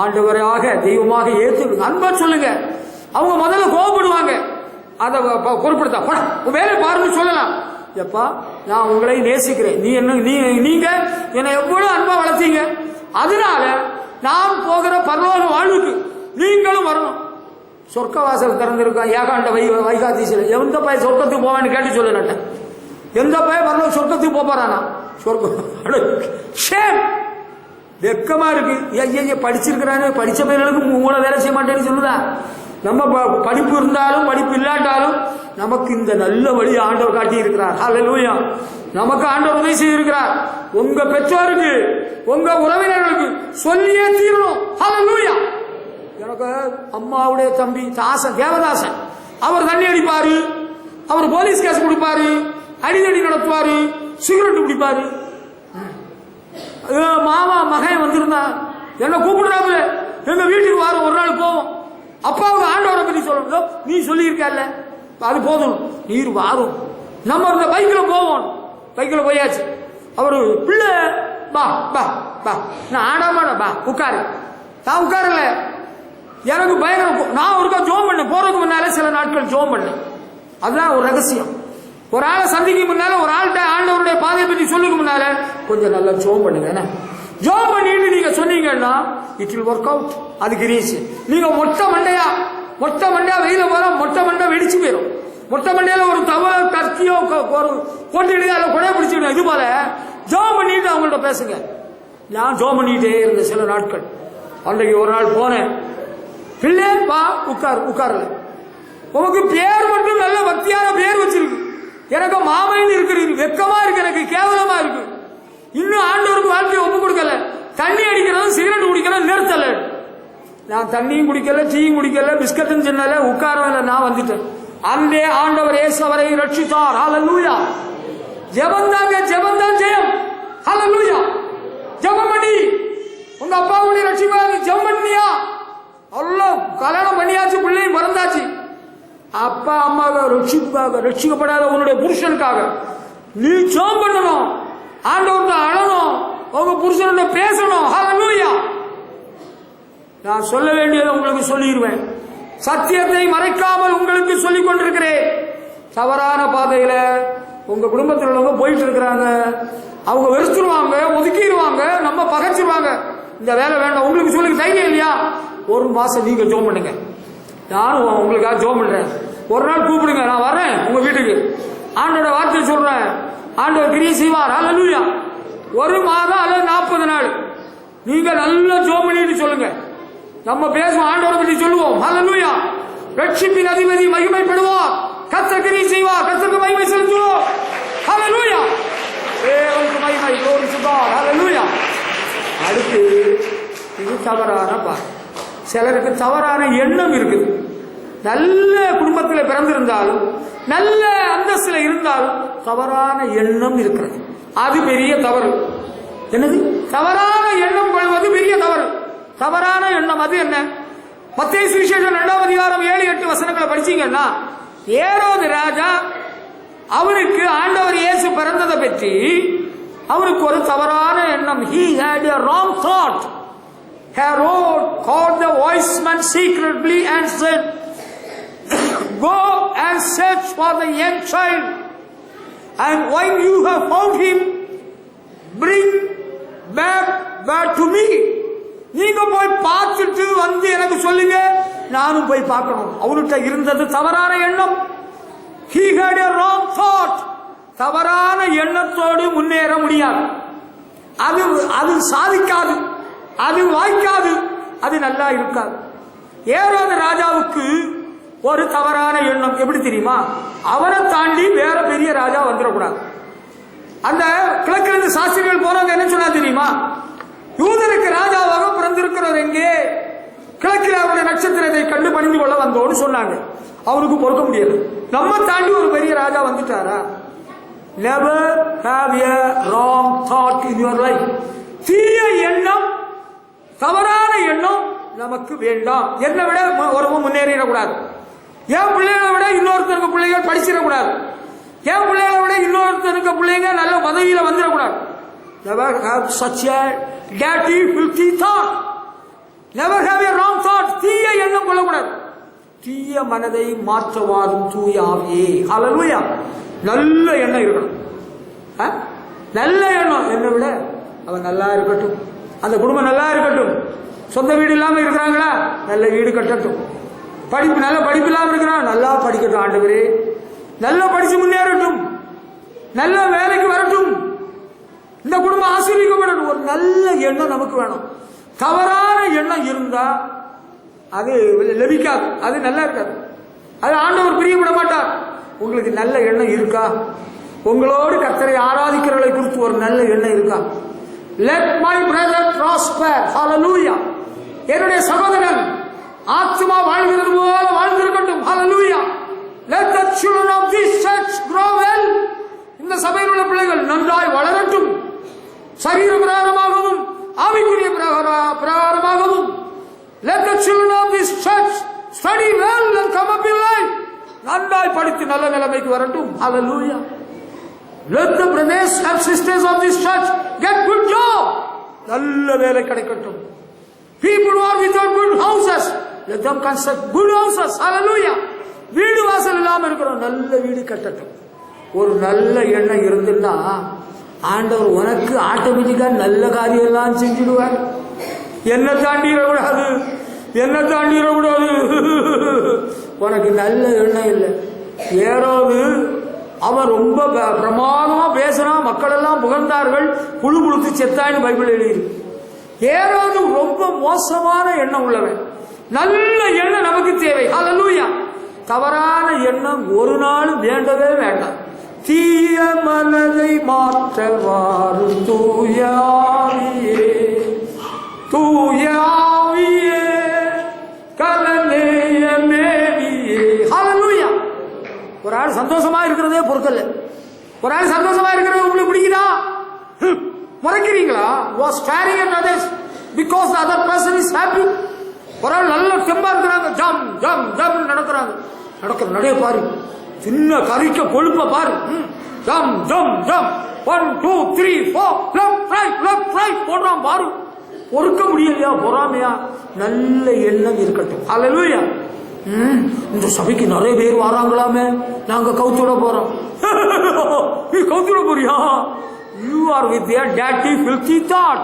ஆண்டவராக தெய்வமாக ஏத்துடுங்க, அன்பா சொல்லுங்க. அவங்க முதல்ல கோபப்படுவாங்க, அதை பொருட்படுத்தா படம் வேலை பாருன்னு சொல்லலாம். எப்பா நான் உங்களை நேசிக்கிறேன், நீங்க என்னை எவ்வளவு அன்பா வளர்த்தீங்க, அதனால நான் போகிற பரலோக வாழ்வுக்கு நீங்களும் வரணும். சொர்க்க வாசல் திறந்திருக்கான் ஏகாண்ட வைகாதீசில. எந்த பையன் சொர்க்கத்துக்கு போவான்னு கேட்டு சொல்லு நட்டேன். எந்த பையன் பரலோக சொர்க்கத்துக்கு போறானா? சொர்க்கம் வெக்கமா இருக்கு. படிச்சிருக்கிறானே, படிச்ச பையனுக்கு மூளை வேலை செய்ய மாட்டேன்னு சொல்லுதா? நம்ம படிப்பு இருந்தாலும் படிப்பு இல்லாட்டாலும் நமக்கு இந்த நல்ல வழி ஆண்டவர் காட்டி இருக்கிறார். ஹல்லேலூயா. நமக்கு ஆண்டவர் உதவி செய்திருக்கிறார். உங்க பெற்றோருக்கு உங்க உறவினர்களுக்கு சொல்லியே தீரணும். ஹல்லேலூயா. எனக்கு அம்மாவுடைய தம்பி தேவதாசன், அவர் தண்ணி அடிப்பாரு, அவர் போலீஸ் கேஸ் கொடுப்பாரு, அடிதடி நடத்துவாரு, சிகரெட் குடிப்பாரு. மாமா மகன் வந்திருந்தா என்ன கூப்பிடுறாங்க, எங்க வீட்டுக்கு வாரம் ஒரு நாள் போவோம். அப்பாவுக்கு ஆண்டவரை பத்தி சொல்லணும். நீ சொல்லியிருக்கல, அது போதும், நீர் வாரும். நம்ம இந்த பைக்ல போவோம். பைக்ல போயாச்சு. அவரு பிள்ளை பா பா பா, நான் ஆடாமாடா பா உட்காரு. நான் உட்காரல, எனக்கு பயங்கரம். நான் ஒருக்கா ஜோம் பண்ணேன், போறதுக்கு முன்னால சில நாட்கள் ஜோம் பண்ணேன். அதுதான் ஒரு ரகசியம். ஒரு ஆளை சந்திக்க முன்னால, ஒரு ஆள்கிட்ட ஆண்டவருடைய பாதையை பற்றி சொல்லுக்கு முன்னால கொஞ்சம் நல்லா ஜோம் பண்ணுங்க. ஜோம் பண்ணிட்டு நீங்க சொன்னீங்கன்னா இட் வில் ஒர்க் அவுட். அதுக்கு ரீசன் நீங்க மொட்டை மண்டையா வெயில போற மொட்டை மண்டை வெடிச்சு போயிடும். மொட்டை மண்டையில ஒரு கத்தியோ ஒரு போட்டுக்கிட்டு அதை கொடைய பிடிச்சிடும். இது போல ஜோம் பண்ணிட்டு அவங்கள்ட்ட பேசுங்க. நான் ஜோம் பண்ணிட்டே இருந்த சில நாட்கள். அன்றைக்கு ஒரு நாள் போனேன். பிள்ளை பா உட்காரல. உனக்கு பேர் மட்டும் நல்ல பக்தியான பேர் வச்சிருக்கு. எனக்கு மாமைன்னு இருக்கிறது வெக்கமா இருக்கு, எனக்கு கேவலமா இருக்கு. இன்னும் ஆண்டவருக்கு வாழ்க்கையை ஒப்பு கொடுக்கல. தண்ணி அடிக்கிறதும் சிகரெட் குடிக்கிறதும் நிறுத்தல. நான் தண்ணியும் குடிக்கல, டீயும் குடிக்கல, பிஸ்கட்டும் சொன்னல, உட்காரல. நான் வந்துட்டேன். அந்த ஆண்டவர் இயேசு அவரை ரட்சித்தார். ஹல்லேலூயா. ஜெபம் தான் ஜெயம். ஹல்லேலூயா. ஜெபம் பண்ணி உங்க அப்பாவுடைய ரட்சிப்பாக ஜெபம் பண்ணியா? அவ்வளோ கல்யாணம் பண்ணியாச்சு, பிள்ளையும் பிறந்தாச்சு. அப்பா அம்மாவை ரட்சிக்கப்படாத உன்னுடைய புருஷனுக்காக நீ ஜெபம் பண்ணணும். ஆண்டவர்கிட்ட அழணும், உங்க புருஷனோட பேசணும். ஹல்லேலூயா. நான் சொல்ல வேண்டியதை உங்களுக்கு சொல்லிடுவேன். சத்தியத்தை மறைக்காமல் உங்களுக்கு சொல்லிக் கொண்டிருக்கிறேன். தவறான பாதையில உங்க குடும்பத்தில் உள்ளவங்க போயிட்டு இருக்கிறாங்க, அவங்க வெறுத்துருவாங்க, ஒதுக்கிடுவாங்க, நம்ம பகைச்சிருவாங்க. இந்த வேலை வேண்டாம், உங்களுக்கு சொல்லுங்க தைரியம் இல்லையா? ஒரு மாசம் நீங்க ஜோம் பண்ணுங்க, நானும் உங்களுக்காக ஜோம் பண்றேன். ஒரு நாள் கூப்பிடுங்க, நான் வரேன் உங்க வீட்டுக்கு. ஆண்டோட வார்த்தை சொல்றேன், ஆண்டவர் கிரியை செய்வார். அல்லேலூயா. ஒரு மாதம் அல்லது 40 நாள் நீங்க நல்ல ஜோம் பண்ணிட்டு சொல்லுங்க, நம்ம பேசுவோம், ஆண்டவரை பற்றி சொல்லுவோம். அல்லேலூயா. ரட்சிப்பின் அதிபதி மகிமைப்படுவார், கர்த்தர் கிரியை செய்வார், கர்த்தருக்கு மகிமை செலுத்துவோம். அல்லேலூயா. தேவனுக்கு மகிமை. glory to God. அல்லேலூயா. அடுத்து இது தவறான பார். சிலருக்கு தவறான எண்ணம் இருக்குது. நல்ல குடும்பத்தில் பிறந்திருந்தாலும் நல்ல அந்தஸ்துல இருந்தாலும் தவறான எண்ணம் இருக்கிறது. அது பெரிய தவறு. என்னது? தவறான எண்ணம் கொள்வது பெரிய தவறு. தவறான எண்ணம் அது என்ன? மத்தேயு சுவிசேஷம் 2ஆம் அதிகாரம் 7-8 வசனங்களை படிச்சீங்கன்னா, ஏரோது ராஜா அவருக்கு ஆண்டவர் இயேசு பிறந்ததை பற்றி அவருக்கு ஒரு தவறான எண்ணம். He had a wrong thought. Herod called the wise men secretly and said, "Go and search for the young child, and when you have found him, bring back word to me." நீங்க போய் பார்த்துட்டு வந்து எனக்கு சொல்லுங்க, நானும் போய் பார்க்கணும். அவர்கிட்ட இருந்தது தவறான எண்ணம். He had a wrong thought. தவறான எண்ணத்தோடு முன்னேற முடியாது. அது சாதிக்காது, அது வாய்க்காது, அது நல்லா இருக்காது. ஏரோது ராஜாவுக்கு ஒரு தவறான எண்ணம். எப்படி தெரியுமா? அவரை தாண்டி வேற பெரிய ராஜா வந்துடக்கூடாது. அந்த கிழக்கிலிருந்து சாஸ்திரிகள் போறவங்க என்ன சொன்னா தெரியுமா? யூதருக்கு ராஜாவாக பிறந்திருக்கிறவர் எங்கே? கிழக்கில் அவருடைய நட்சத்திரத்தை கண்டு பணிந்து கொள்ள வந்தோன்னு சொன்னாங்க. அவருக்கு பொறுக்க முடியல. நம்ம தாண்டி ஒரு பெரிய ராஜா வந்துட்டாரா? Never have a wrong thought in your life. தீய எண்ணம், தவறான எண்ணம் நமக்கு வேண்டாம். என்னை விட ஒருவன் முன்னேறிடக்கூடாது. என் பிள்ளைகளை விட இன்னொருத்தருக்கு பிள்ளைகள் படிச்சிடக்கூடாது. என் பிள்ளைகளை விட இன்னொருத்தருக்கு பிள்ளைங்க நல்ல பதவியில வந்துடக்கூடாது. Never have such a dirty, filthy thought. Never have a wrong thought. தீய எண்ணம் கொள்ளக்கூடாது. தீய மனதை மாற்றவாரும் தூய ஆவியே. ஹல்லேலூயா. நல்ல எண்ணம் இருக்கணும். நல்ல எண்ணம். என்னை விட அவன் நல்லா இருக்கட்டும், அந்த குடும்பம் நல்லா இருக்கட்டும். சொந்த வீடு இல்லாம இருக்கிறாங்களா? நல்ல வீடு கட்டட்டும். நல்ல படிப்பு இல்லாம இருக்கிறான், நல்லா படிக்கட்டும். ஆண்டவரே, நல்லா படிச்சு முன்னேறட்டும், நல்ல வேலைக்கு வரட்டும், இந்த குடும்பம் ஆசீர்வதிக்கப்படட்டும். ஒரு நல்ல எண்ணம் நமக்கு வேணும். தவறான எண்ணம் இருந்தா அது லபிக்காது, அது நல்லா இருக்காது, அது ஆண்டவர் பிரியப்பட மாட்டார். உங்களுக்கு நல்ல எண்ணம் இருக்கா? உங்களோடு கர்த்தரை ஆராதிக்கிறவர்களை குறித்து ஒரு நல்ல எண்ணம் இருக்கா? Let my brother prosper. Hallelujah. என்னுடைய சகோதரன் ஆத்மா வாழ்கிறது போல வாழ்ந்திருக்கட்டும். Hallelujah. Let the children of this church grow well. இந்த சபையில் உள்ள பிள்ளைகள் நன்றாய் வளரட்டும், சரீர பிரகாரமாகவும் ஆவிக்குரிய பிரகாரமாகவும். Let the children of this church study well and come up in life. நன்றாய் படித்து நல்ல நிலைமைக்கு வரட்டும். Hallelujah. Let the brothers and sisters of this church get good job. நல்ல வேலை கிடைக்கட்டும். People who are without good houses, let them construct good houses. Hallelujah. வீடு வாசல் இல்லாம இருக்கிறோம், நல்ல வீடு கட்டட்டும். ஒரு நல்ல எண்ணம் இருந்துன்னா ஆண்டவர் உனக்கு ஆட்டோமேட்டிக்கா நல்ல காரியம் எல்லாம் செஞ்சிடுவார். என்ன தாண்டிடக்கூடாது, என்ன தாண்டிடக்கூடாது. உனக்கு நல்ல எண்ணம் இல்லை. ஏரோது அவன் ரொம்ப பிரமாதமா பேசினான், மக்கள் எல்லாம் புகழ்ந்தார்கள், புழு புழுத்து செத்தாயின்னு பைபிள் எழுதியிருக்கு. ஏரோது ரொம்ப மோசமான எண்ணம் உள்ளவன். நல்ல எண்ணம் நமக்கு தேவை. ஹல்லேலூயா. தவறான எண்ணம் ஒரு நாள் வேண்டவே வேண்டாம். தீய மனதை மாற்றவாறு தூயாவியே, தூயாவியே, கலநேய மேவியே. ஹல்லேலூயா. ஒரு ஆள் சந்தோஷமா இருக்கிறதே பொறுக்கல. ஒரு ஆள் சந்தோஷமா இருக்கிறது உங்களுக்கு பிடிக்குதா? முறைக்கிறீங்களா? was staring at others because the other person is happy. ஒரு ஆள் நல்ல தெம்பா இருக்கிறாங்க, ஜம் ஜம் ஜம் நடக்கிறாங்க. நடக்கிற நடைய பாரு, சின்ன கறிக்க கொழுப்ப பாரு, ஜம் ஜம் ஜம் 1 2 3 4 லெஃப்ட் ரைட் போடுறான் பாரு. பொறுக்க முடியலையா? பொறாமையா? நல்ல எண்ணம் இருக்கட்டும். ஹல்லேலூயா. இந்த சபைக்கு நிறைய பேர் வராங்களாமே, நாங்க கவுத்துட போறோம். நீ கவுத்துட போறியா? You are with your dirty, filthy thought.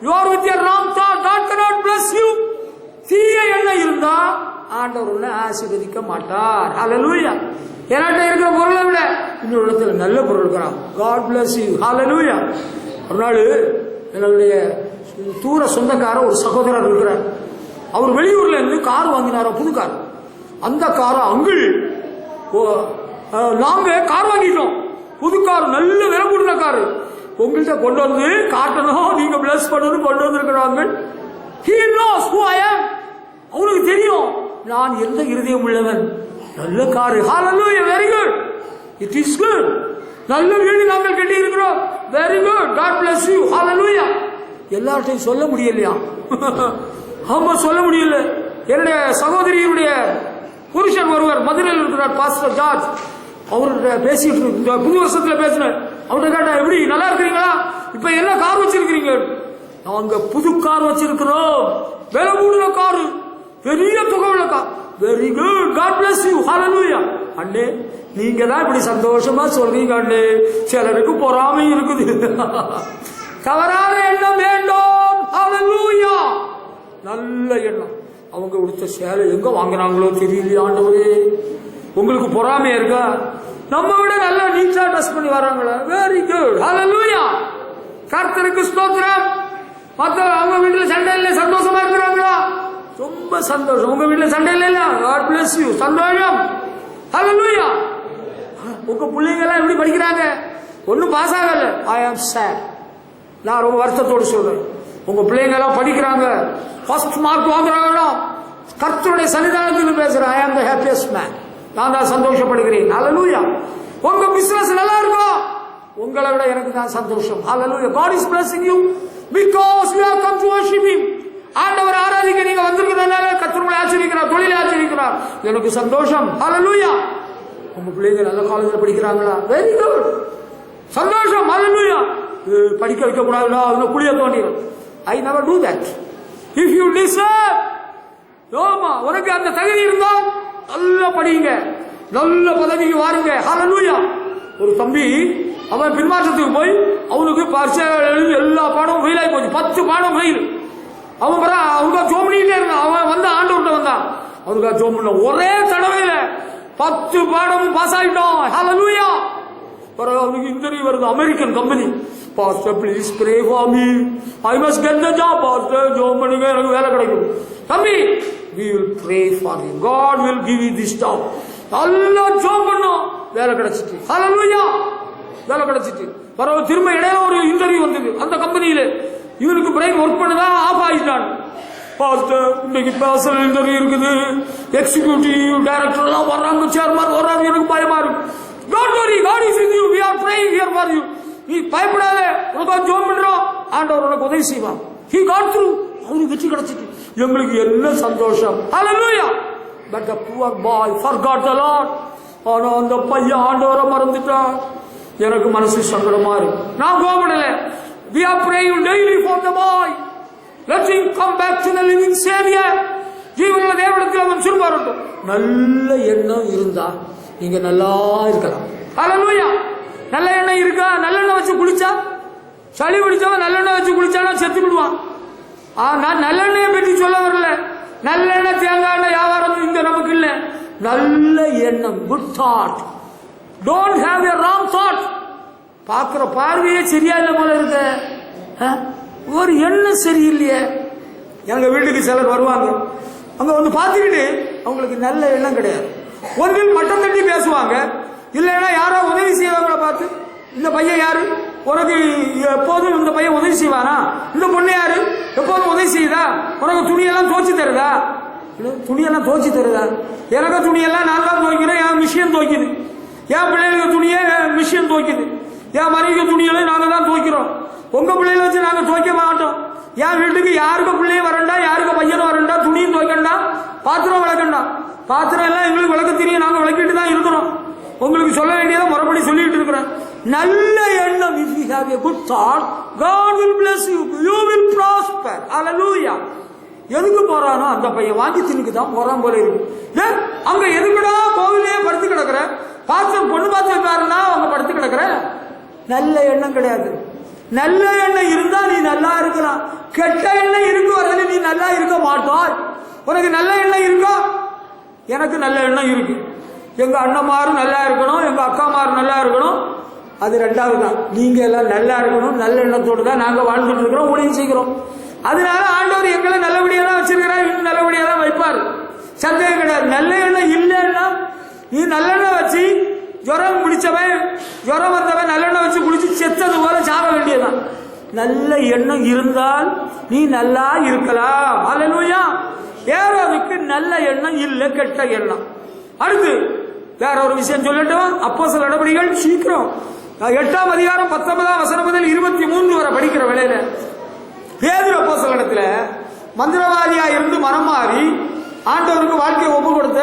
You are with your wrong thought. God cannot bless you. தீய எண்ணம் இருந்தா ஆண்டவர் உன்னை ஆசீர்வதிக்க மாட்டார். ஹல்லேலூயா. என்கிட்ட இருக்கிற பொருளை விட இன்னொரு இடத்துல நல்ல பொருள் இருக்கிறான். God bless you. ஹல்லேலூயா. ஒரு நாள் என்னுடைய தூர சொந்தக்கார ஒரு சகோதரர் இருக்கிறார். அவர் வெளியூர்ல இருந்து கார் வாங்கினாரோ, புது கார். அந்த காரை அங்கிள் நாங்க கார் வாங்கிட்டோம், புது கார், நல்ல விலை கூடின காரு, உங்கள்கிட்ட கொண்டு வந்து காட்டணும், நீங்க பிளஸ் பண்ணணும் கொண்டு வந்திருக்கிறாங்க. He knows who I am. அவனுக்கு தெரியும் நான் எந்த இருதயம் உள்ளவன். நல்ல car. Hallelujah. Very good. It is good. நல்ல வீடு நாங்கள் கட்டி இருக்கிறோம். Very good. God bless you. ஹல்லேலூயா. எல்லார்ட்டையும் சொல்ல முடியலையா? ஆமா, சொல்ல முடியல. என்னுடைய சகோதரியுடைய புருஷன் ஒருவர் மதுரையில் இருக்கிறார், பாஸ்டர் ஜார்ஜ். அவர்கிட்ட பேசிட்டு இந்த புது வருஷத்துல பேசினேன். அவர்கிட்ட கேட்டா, எப்படி நல்லா இருக்கிறீங்களா? இப்ப என்ன கார் வச்சிருக்கிறீங்க? நாங்க புது கார் வச்சிருக்கிறோம், விலை கூடுற காரு, பெரிய தொகை உள்ள car. Very good. God bless you. ஹல்லேலூயா. அண்ணே, நீங்க தான் இப்படி சந்தோஷமா சொல்றீங்க அண்ணே. சிலருக்கு பொறாமை இருக்குது. தவறான எண்ணம் வேண்டும். ஹல்லேலூயா. நல்ல எண்ணம். அவங்க கொடுத்த சேலை எங்க வாங்கினாங்களோ தெரியலையா ஆண்டவரே. உங்களுக்கு பொறாமையா இருக்கா? நம்ம விட நல்லா நீட்டா ட்ரெஸ் பண்ணி வராங்களா? Very good. ஹல்லேலூயா. கர்த்தருக்கு ஸ்தோத்திரம். மத்த அவங்க வீட்டுல சண்டை இல்லை, சந்தோஷமா இருக்கிறாங்களா? ரொம்ப சந்தோஷம். உங்க வீட்டுல சண்டை இல்ல? God bless you. சந்தோஷம். ஹல்லேலூயா. உங்க பிள்ளைங்க எல்லாம் எப்படி படிக்கிறாங்க? ஒன்னும் பாஸ் ஆகல. I am sad. நான் ரொம்ப வருத்தத்தோடு சொல்றேன். உங்க பிள்ளைங்க எல்லாம் படிக்கிறாங்க, ஃபர்ஸ்ட் மார்க் வாங்குறாங்கன்னா கர்த்தருடைய சன்னிதானத்தில் பேசுறேன். I am the happiest man. நான் தான் சந்தோஷப்படுகிறேன். ஹல்லேலூயா. உங்க பிசினஸ் நல்லா இருக்கும், உங்களை விட எனக்கு தான் சந்தோஷம். ஹல்லேலூயா. God is blessing you because you have come to worship him. ஆண்டவர் ஆராதிக்க நீங்க வந்திருக்கிறதுனால கர்த்தர் ஆச்சரிக்கிறார், தொழிலை ஆச்சரிக்கிறார். எனக்கு சந்தோஷம். ஹல்லேலூயா. உங்க பிள்ளைங்க நல்ல காலேஜில் படிக்கிறாங்களா? Very good. சந்தோஷம். ஹல்லேலூயா. படிக்க வைக்க கூடாதுன்னா குளிய தோண்டிடும். I never do that. If you deserve, உனக்கு அந்த தகுதி இருந்தா நல்லா படிங்க, நல்ல பதவிக்கு வாருங்க. ஹல்லேலூயா. ஒரு தம்பி அவன் பின்மாற்றத்துக்கு போய் அவனுக்கு பரிசை எழுதி எல்லா பாடமும் ஃபெயில் ஆகி போச்சு. 10 பாடம் ஃபெயில். அவன் அவங்க ஜோமனிலே இருந்தான். அவன் வந்து ஆண்டவர்கிட்ட வந்தான். அவனுக்கு ஜோமன்ல ஒரே தடவையில 10 பாடமும் பாஸ் ஆகிட்டோம். ஹல்லேலூயா. அவனுக்கு இன்டர்வியூ வருது, American company. Pastor, please pray for me. I must get the job. Pastor, ஜோம் பண்ணுங்க, எனக்கு வேலை கிடைக்கும். தம்பி, we will pray for you. God will give you this job. நல்லா ஜோம் பண்ணோம், வேலை கிடைச்சிட்டு. ஹல்லேலூயா. வேலை கிடைச்சிட்டு திரும்ப இடையில ஒரு இன்டர்வியூ வந்தது அந்த கம்பெனியில. இவனுக்கு பிரெயின் ஒர்க் பண்ணதா ஆஃப் ஆகிட்டான். பாஸ்டர், இன்னைக்கு பர்சனல் இன்டர்வியூ இருக்குது, எக்ஸிகியூட்டிவ் டைரக்டர் எல்லாம் வர்றாங்க, சேர்மன் வர்றாங்க, எனக்கு பயமா இருக்கு. Don't worry, God is with you. We are praying here for you. நீ பயப்படாத, உனக்கு ஜோம் பண்றோம், ஆண்டவர் உனக்கு உதவி செய்வான். He got through. அவனுக்கு வெற்றி கிடைச்சிட்டு எங்களுக்கு என்ன சந்தோஷம். Hallelujah. But the poor boy forgot the Lord. ஆனா அந்த பையன் ஆண்டவரை மறந்துட்டான். எனக்கு மனசு சங்கடமா இருக்கு. நான் கோபப்படல. We are praying daily for the boy. Let him come back to the living Savior. ஜீவனுள்ள தேவனிடத்தில் அவன் திரும்ப வரட்டும். நல்ல எண்ணம் இருந்தா நீங்க நல்லா இருக்கலாம். Hallelujah. நல்ல எண்ணெய் இருக்கா? நல்லெண்ணெய் வச்சு குளிச்சா, சளி பிடிச்சவன் நல்லெண்ணெய் வச்சு குளிச்சானா செத்து விடுவான். நான் நல்லெண்ணெயை பற்றி சொல்ல வரல. நல்லெண்ணெய் தேங்காய் எண்ணெய் வியாபாரம் இங்க நமக்கு இல்ல. நல்ல எண்ணம், good thought. Don't have a wrong thought. பாக்குற பார்வையே சரியா இல்ல போல இருக்கு. ஒரு எண்ணம் சரியில்லையே. எங்க வீட்டுக்கு சிலர் வருவாங்க, அங்க வந்து பாத்துக்கிட்டு அவங்களுக்கு நல்ல எண்ணம் கிடையாது. ஒன்றில் மட்டம் தட்டி பேசுவாங்க, இல்லைன்னா யாரோ உதவி செய்வாங்கள பார்த்து, இந்த பையன் யாரு, உனக்கு எப்போதும் இந்த பையன் உதவி செய்வானா, இந்த பொண்ணு யாரு எப்போதும் உதவி செய்யுதா, உனக்கு துணியெல்லாம் துவச்சி தருதா, துணியெல்லாம் துவச்சி தருதா, எனக்கு துணியெல்லாம் நான் தான் துவைக்கிறேன், என் மிஷின் துவைக்குது, என் பிள்ளைகளுக்கு துணியை மிஷின் துவைக்குது, என் மனைவிக்கு துணியெல்லாம் நாங்க தான் துவைக்கிறோம், உங்க பிள்ளைகளை வச்சு நாங்க துவைக்க மாட்டோம். என் வீட்டுக்கு யாருக்கு பிள்ளையும் வரண்டா, யாருக்கு பையனும் வரண்டா, துணியும் துவைக்கண்டா, பாத்திரம் விளக்கண்டா, பாத்திரம் எல்லாம் எங்களுக்கு விளக்க தெரியும், நாங்க விளக்கிட்டு தான் இருக்கிறோம். உங்களுக்கு சொல்ல வேண்டியதை மறுபடி சொல்லிட்டு இருக்கிறேன். நல்ல எண்ணம். If you have a good thought, God will bless you. You will prosper. Hallelujah. எதுக்கு போறானோ அந்த பையன் வாங்கி தின்னுக்கு தான் போறான் போல இருக்கு. அங்க எதுக்குடா கோவிலே படுத்து கிடக்குற, பாஸ்டர் பொண்ணு பார்த்து வைப்பாருன்னா அவங்க படுத்து கிடக்குற. நல்ல எண்ணம் கிடையாது. நல்ல எண்ணம் இருந்தா நீ நல்லா இருக்கலாம். கெட்ட எண்ணம் இருக்கு வரையில நீ நல்லா இருக்க மாட்டாய். உனக்கு நல்ல எண்ணம் இருக்கா? எனக்கு நல்ல எண்ணம் இருக்கு. எங்க அண்ணன்மாரும் நல்லா இருக்கணும், எங்க அக்காமாரும் நல்லா இருக்கணும். அது ரெண்டாவது தான். நீங்க எல்லாம் நல்லா இருக்கணும். நல்ல எண்ணத்தோடு தான் நாங்க வாழ்ந்துட்டு இருக்கிறோம், ஊழியம் செய்கிறோம். அதனால ஆண்டவர் எங்களை நல்லபடியா தான் வச்சிருக்கிறார், இன்னும் நல்லபடியா தான் வைப்பார். சந்தேகம் கிடையாது. நல்ல எண்ணம் இல்லைன்னா நீ நல்லெண்ணெய் வச்சு ஜுரம் பிடிச்சவன், ஜுரம் வந்தவன் நல்லெண்ணெய் வச்சு குடிச்சு செத்தது போல சாக வேண்டியதுதான். நல்ல எண்ணம் இருந்தால் நீ நல்லா இருக்கலாம். அல்லேலூயா. ஏரோதுக்கு நல்ல எண்ணம் இல்லை, கெட்ட எண்ணம். அடுத்து வேற ஒரு விஷயம் சொல்லட்டும். அப்போஸ்தலர் நடபடிகள் சீக்கிரம் 8ஆம் அதிகாரம் 19ஆம் வசனம் முதல் 23 வரை படிக்கிற வேளையில பேதுரு அப்போஸ்தலரிடத்துல மந்திரவாதியா இருந்து மனம் மாறி ஆண்டவருக்கு வாழ்க்கையை ஒப்பு கொடுத்த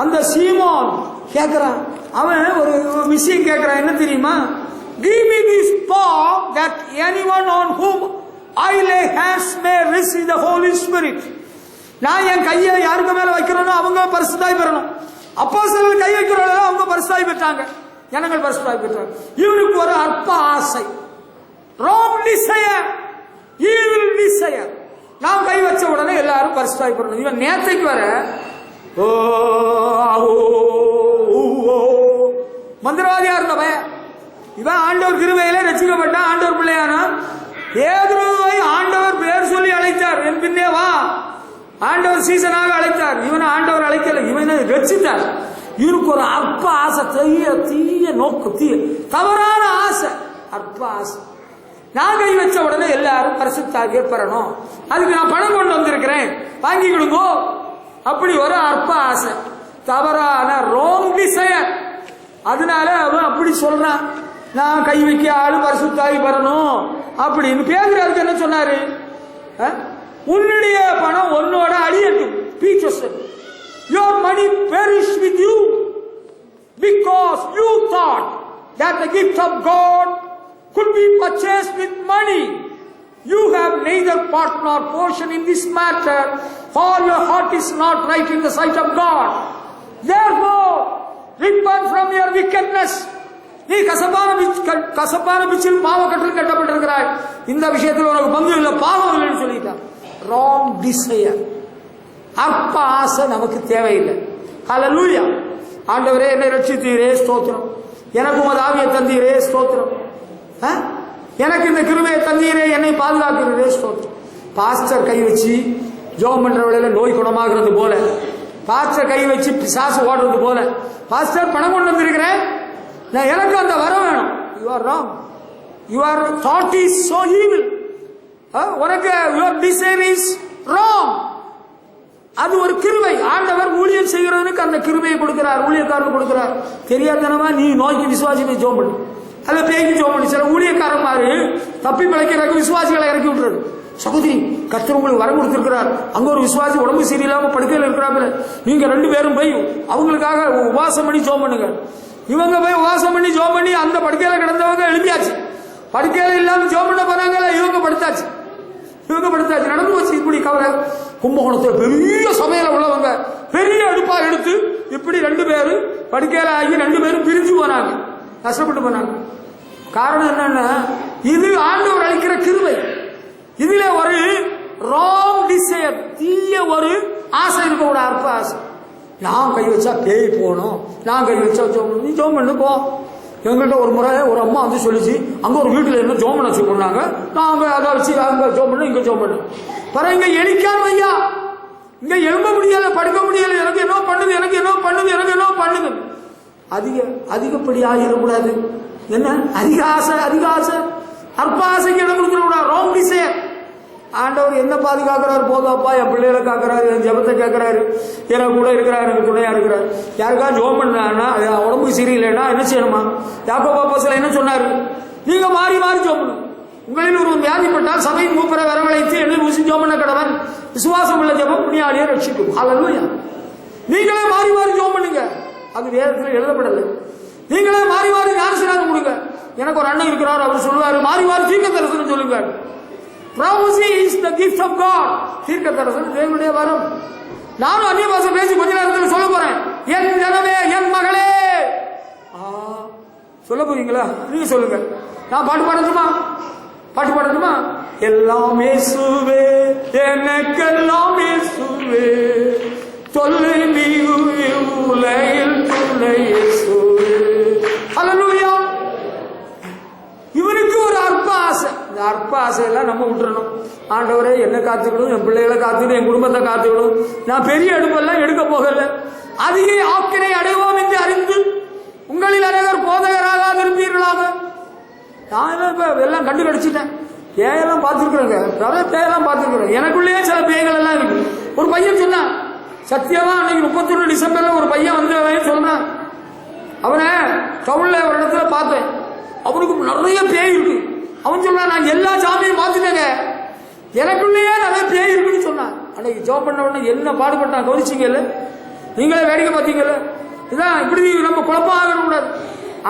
அந்த சீமோன் கேட்கிறான். அவன் ஒரு விஷயம் கேட்கிறான். என்ன தெரியுமா? Give me this power that anyone on whom I lay hands may receive the Holy Spirit. நான் என் கையை யாருக்கு மேல வைக்கிறோனோ அவங்க பரிசுத்தாய் பெறணும். அப்போஸ்தலர்கள் கை வைக்கிறவங்க அவங்க பரிசுத்தாய் பெற்றாங்க, ஜனங்கள் பரிசுத்தாய் பெற்றாங்க. இவனுக்கு ஒரு அற்ப ஆசை, wrong desire, evil desire. நான் கை வச்ச உடனே எல்லாரும் பரிசுத்தாய் பெறணும். இவன் நேத்தைக்கு வர மந்திரவாதியா இருந்த பையன். இவன் ஆண்டவர் கிருபையிலே ரட்சிக்கப்பட்ட ஆண்டவர் பிள்ளையானா. பேதுருவை ஆண்டவர் பேர் சொல்லி அழைத்தார். என் பின்னே வா. ஆண்டவர் சீசனாக அழைத்தார். இவனை ஆண்டவர் அழைக்கல, இவனை ரட்சித்தார். இவருக்கு ஒரு அற்ப ஆசை, தீய நோக்கு, தவறான ஆசை, அற்ப ஆசை. நான் கை வச்ச உடனே எல்லாரும் பரிசுத்தாக பெறணும், அதுக்கு நான் பணம் கொண்டு வந்திருக்கிறேன், வாங்கி கொடுங்கோ. அப்படி ஒரு அற்ப ஆசை, தவறான wrong desire. அதனால அவன் அப்படி சொல்றான். நான் கை வைக்க ஆளு பரிசுத்தாகி பெறணும் அப்படின்னு. பேதுரு என்ன சொன்னாரு? உன்னுடைய பணம் உன்னோட அழியட்டும். Your money perish with you because you thought that the gift of God could be purchased with money. You have neither part nor portion in this matter, for your heart is not right in the sight of God. Therefore, repent from your wickedness. நீ கசப்பான பிச்சில் பாவக்கட்டில் கட்டப்பட்டிருக்கிறாய். இந்த விஷயத்தில் உனக்கு பங்கு இல்லை, பாவம் இல்லைன்னு சொல்லிட்டான். ராங் டிசையர், அற்ப ஆசை நமக்கு தேவையில்லை. ஹல்லேலூயா. ஆண்டவரே, என்னை ரட்சித்தீரே ஸ்தோத்திரம். எனக்கு உமது ஆவியை தந்தீரே ஸ்தோத்திரம். எனக்கு இந்த கிருபையை தந்தீரே, என்னை பாதுகாக்கிறீரே ஸ்தோத்திரம். பாஸ்டர் கை வச்சு ஜெபம் பண்ற வேளையில நோய் குணமாகிறது போல, பாஸ்டர் கை வச்சு பிசாசு ஓடுறது போல, பாஸ்டர் பணம் கொண்டு வந்திருக்கிறேன், எனக்கு அந்த வரம் வேணும். You are wrong. Your thought is so evil. உனக்கு யுவர் டிசைர் இஸ் ராங். அது ஒரு கிருபை. ஆண்டவர் ஊழியம் செய்கிறவனுக்கு அந்த கிருபையை கொடுக்கிறார், ஊழியக்காரன் கொடுக்கிறார். தெரியாதனமா நீ நோய்க்கு விசுவாசி போய் ஜோம் பண்ணு, அதை பேய்க்கு ஜோம் பண்ணி. சில ஊழியக்காரன் மாதிரி தப்பி பிழைக்கிறதுக்கு விசுவாசிகளை இறக்கி விட்டுறது. சகோதரி, கர்த்தர் உங்களுக்கு வரம் கொடுத்திருக்கிறார், அங்க ஒரு விசுவாசி உடம்பு சரியில்லாம படுக்கையில் இருக்கிறாங்க, நீங்க 2 பேரும் போய் அவங்களுக்காக உபவாசம் பண்ணி ஜோம் பண்ணுங்க. இவங்க போய் உபவாசம் பண்ணி ஜோம் பண்ணி அந்த படுக்கையில கிடந்தவங்க எழுப்பியாச்சு. படுக்கையில இல்லாம ஜோம் பண்ண போறாங்கல்ல, இவங்க படுத்தாச்சு. நடந்து வச்சு. இப்படி கவலை. கும்பகோணத்துல பெரிய சபையில உள்ளவங்க பெரிய அடுப்பா எடுத்து இப்படி 2 பேரும் படுக்கையில ஆகி 2 பேரும் பிரிஞ்சு போனாங்க, கஷ்டப்பட்டு போனாங்க. காரணம் என்னன்னா, இது ஆண்டவர் அளிக்கிற கிருபை. இதுல ஒரு ராங் டிசையர், தீய ஒரு ஆசை இருக்க, ஒரு அற்ப ஆசை. நான் கை வச்சா பேய் போகணும், நான் கை வச்சா நீ ஜோம் பண்ணு போ. எங்கள்கிட்ட ஒரு முறை ஒரு அம்மா வந்து சொல்லிச்சு, அங்க ஒரு வீட்டுல என்ன ஜோம் பண்ண வச்சு பண்ணாங்க. நாங்க அதை வச்சு அங்க ஜோம் பண்ணு, இங்க ஜோம் பண்ணு. பிற இங்க எலிக்கான் ஐயா, இங்க எழும்ப முடியல, படுக்க முடியல, எனக்கு என்ன பண்ணுது, எனக்கு என்ன பண்ணுது, எனக்கு என்ன பண்ணுது. அதிகப்படியா இருக்கக்கூடாது. என்ன அதிக ஆசை, அற்ப ஆசைக்கு இடம் கொடுத்துடக்கூடாது. Wrong desire. ஆண்டவர் என்ன பாதுகாக்கிறார்? போதாப்பா, என் பிள்ளைகளை காக்கிறாரு, என் ஜபத்தை கேட்கிறாரு, எனக்கு கூட இருக்கிறார், எனக்கு துணையா இருக்கிறார். யாருக்கா ஜோம் பண்ணா உடம்புக்கு சரியில்லைன்னா என்ன செய்யணுமா? யாக்கோபு அப்போஸ்தலன் என்ன சொன்னாரு? நீங்க மாறி மாறி ஜோம் பண்ணு. உங்களில் ஒரு வியாதிப்பட்டால் சபையின் மூப்பரை வரவழைத்து என்னை ஊசி ஜோம் பண்ண கடவன். விசுவாசம் உள்ள ஜபம் புண்ணியாளியை ரட்சிக்கும். ஹல்லேலூயா. நீங்களே மாறி மாறி ஜோம் பண்ணுங்க. அது வேதத்தில் எழுதப்படலை. நீங்களே மாறி மாறி ஞானஸ்நானம் கொடுங்க. எனக்கு ஒரு அண்ணன் இருக்கிறார், அவர் சொல்லுவாரு, மாறி மாறி தீர்க்க தரிசனம் சொல்லுங்க. Prophecy is the gift of God. தீர்க்க தரிசனம் தேவனுடைய வரம். நானும் அந்நிய பாஷை பேசி கொஞ்ச நேரத்தில் சொல்ல போறேன். என் ஜனமே, என் மகளே, சொல்ல போறீங்களா? நீங்க சொல்லுங்க. நான் பாட்டு பாடட்டுமா? பாட்டு பாடட்டுமா? எல்லாம் இயேசுவே, எனக்கெல்லாம் இயேசுவே, தொல்லை நீ உலகில் தொல்லை இயேசுவே. ஹல்லேலூயா. இவனுக்கு ஒரு அற்ப ஆசை. இந்த அற்ப ஆசையெல்லாம் நம்ம விட்டுறணும். ஆண்டவரே என்ன காத்துக்கணும், என் பிள்ளைகளை காத்துக்கணும், என் குடும்பத்தை காத்துக்கணும். நான் பெரிய எடுப்பெல்லாம் எடுக்க போகல. அதிக ஆக்கினை அடைவோம் என்று அறிந்து உங்களில் அனைவர் போதகராக இருப்பீர்களாக. நான் எல்லாம் கண்டு கடிச்சிட்டேன். பேயெல்லாம் பார்த்துருக்குறேங்க, பேயெல்லாம் பார்த்துருக்குறேன். எனக்குள்ளேயே சில பேய்கள் எல்லாம் இருக்கு. ஒரு பையன் சொன்னான், சத்தியமா அன்னைக்கு 31 டிசம்பர்ல ஒரு பையன் வந்து சொன்னான். அவனை டவுன்ல ஒரு இடத்துல பார்த்தேன். அவனுக்கு நிறைய பேய் இருக்கு. அவன் சொன்னான், நான் எல்லா சாமியும் பார்த்துட்டேங்க, எனக்குள்ளேயே நிறைய பேய் இருக்குன்னு சொன்னான். அன்னைக்கு ஜோம் பண்ண உடனே என்ன பாடுபட்டான் கவனிச்சிங்கல்ல? நீங்களே வேடிக்கை பார்த்தீங்கல்ல? இதான் இப்படி நம்ம குழப்பம் ஆகணும் கூடாது.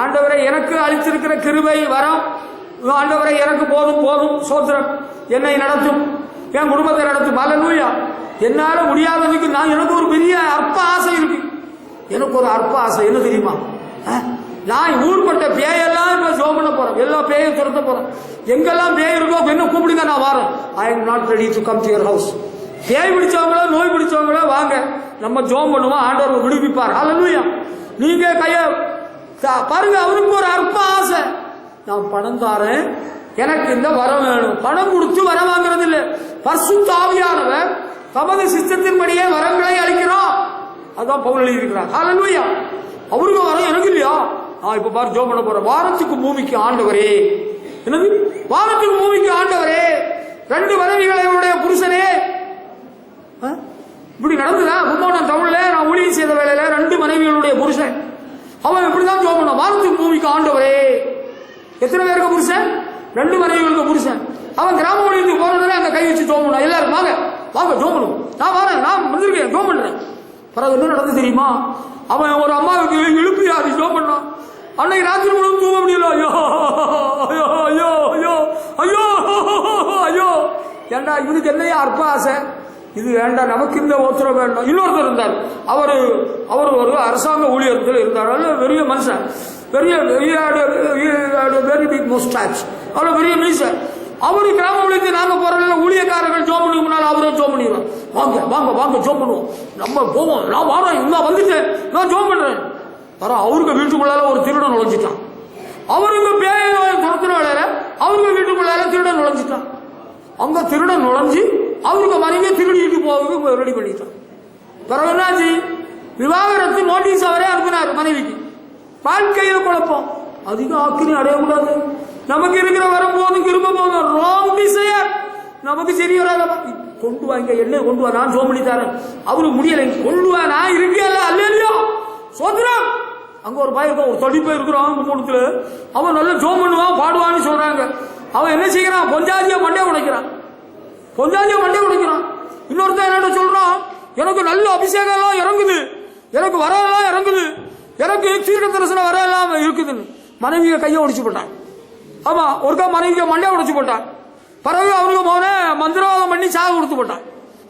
ஆண்டவரை எனக்கு அளித்திருக்கிற கிருபை வரம், ஆண்டவரை எனக்கு போதும் போதும், சோத்திரம், என்னை நடத்தும், என் குடும்பத்தை நடத்தும். ஹல்லேலூயா. என்னால முடியாததுக்கு எனக்கு ஒரு பெரிய அற்ப ஆசை இருக்கு. எனக்கு ஒரு அற்ப ஆசை என்ன தெரியுமா? நான் ஊர்பட்ட பேயெல்லாம் இப்ப ஜோம் பண்ண போறேன். எல்லா பேயும் துரத்த போறேன். எங்கெல்லாம் பேய் இருக்கோ என்ன கூப்பிடுங்க, நான் வரேன். I am not ready to come to your house. பேய் பிடிச்சவங்களோ நோய் பிடிச்சவங்களோ வாங்க, நம்ம ஜோம் பண்ணுவோம், ஆண்டவர் விடுவிப்பார். ஹல்லேலூயா. நீங்க கைய பாருங்க. அவருக்கு ஒரு அற்ப ஆசை, நான் பணம் தாரேன், எனக்கு இந்த வரம் வேணும். பணம் கொடுத்து வரம் வாங்குறது இல்லை. பரிசுத்த ஆவியானவர் தமது சித்தத்தின்படியே வரங்களை அளிக்கிறோம். அதான் பவுல் எழுதியிருக்கிறார். ஹல்லேலூயா. அவருக்கு வரம் எனக்கு இல்லையா? நான் இப்ப பாரு ஜோம் பண்ண போறேன். வாரத்துக்கு பூமிக்கு ஆண்டவரே, என்னது வாரத்துக்கு பூமிக்கு ஆண்டவரே, 2 மனைவிகளுடைய புருஷனே. இப்படி நடந்துதா? கும்போணம் தமிழ்ல நான் ஊழியம் செய்த வேலையில 2 மனைவிகளுடைய புருஷன். அவன் எப்படிதான் ஜோம் பண்ண? வாரத்துக்கு பூமிக்கு ஆண்டவரே. எத்தனை பேருக்கு புருஷன்? 2 மனைவிகளுக்கு புருஷன். அவன் கிராம ஊழியத்துக்கு போறதுல அங்க கை வச்சு ஜோம் பண்ண. எல்லாரும் வாங்க வாங்க ஜோம் பண்ணுவோம். நான் வரேன், நான் வந்திருக்கேன், ஜோம் பண்றேன். பிறகு என்ன நடந்து தெரியுமா? அவன் ஒரு அம்மாவுக்கு எழுப்பி அது ஜோம் பண்ணான். அன்னைக்கு ராத்திரி முழுவதும் தூங்க முடியல. ஐயோ ஐயோ ஐயோ ஐயோ ஐயோ ஐயோ. ஏண்டா இவனுக்கு என்னையா அற்ப ஆசை? இது வேண்டாம், நமக்கு இந்த ஒருத்தர் வேண்டாம். இன்னொருத்தர் இருந்தார். அவர் ஒரு அரசாங்க ஊழியர்கள் இருந்தார். பெரிய மனுஷன், பெரிய வெரி பிக் முஸ்டாச், அவ்வளவு பெரிய மீசர். அவரு கிராம ஊழியத்தை நாங்க போறதுல ஊழியக்காரர்கள் ஜோம் பண்ணுக்கு முன்னால் அவரே ஜோம் பண்ணிடுவோம். வாங்க வாங்க வாங்க ஜோம் பண்ணுவோம், நம்ம போவோம், நான் வரேன், இன்னும் வந்துட்டேன், நான் ஜோம் பண்றேன். அவருக்கு வீட்டுக்குள்ளால ஒரு திருடன் நுழைஞ்சிட்டான். அவருக்கு பேய துரத்துற வேலையில அவருக்கு வீட்டுக்குள்ளால திருடன் நுழைஞ்சிட்டான். அங்க திருடன் நுழைஞ்சு அவருக்கு மனைவி திருடிட்டு போக ரெடி பண்ணிட்டான். பிறகு என்னாச்சு? விவாகரத்து நோட்டீஸ் அவரே அனுப்பினார் மனைவிக்கு. வாழ்க்கையில குழப்பம். அதிக ஆக்கினை அடையக்கூடாது. நமக்கு இருக்கிற வரும்போதும் திரும்ப போதும் ராங் டிசையர். நமக்கு சரி வராத. கொண்டு வாங்க, என்ன கொண்டு வா, நான் ஜோம் பண்ணி தரேன். அவருக்கு முடியலை, கொண்டு வா, நான் இருக்கேன். அல்லையோ சோதரம். அங்க ஒரு பையன் ஒரு தடிப்பை இருக்கிறான் கும்பத்துல. அவன் நல்லா ஜோம் பண்ணுவான், பாடுவான்னு சொல்றாங்க. அவன் என்ன செய்யறான்? பொஞ்சாதியா மண்டே உடைக்கிறான். பொஞ்சாதியா மண்டே உடைக்கிறான். இன்னொருத்தன் என்ன சொல்றான்? எனக்கு நல்ல அபிஷேகம் எல்லாம் இறங்குது, எனக்கு வரலாம் இறங்குது, எனக்கு தீர்க்க தரிசனம் வர எல்லாம் இருக்குதுன்னு மனைவியை கையை உடைச்சு போட்டான். ஆமா, ஒருக்கா மனைவியை மண்டே உடைச்சு போட்டான். பிறகு அவனுக்கு போன மந்திரவாதம் பண்ணி சாக கொடுத்து போட்டான்.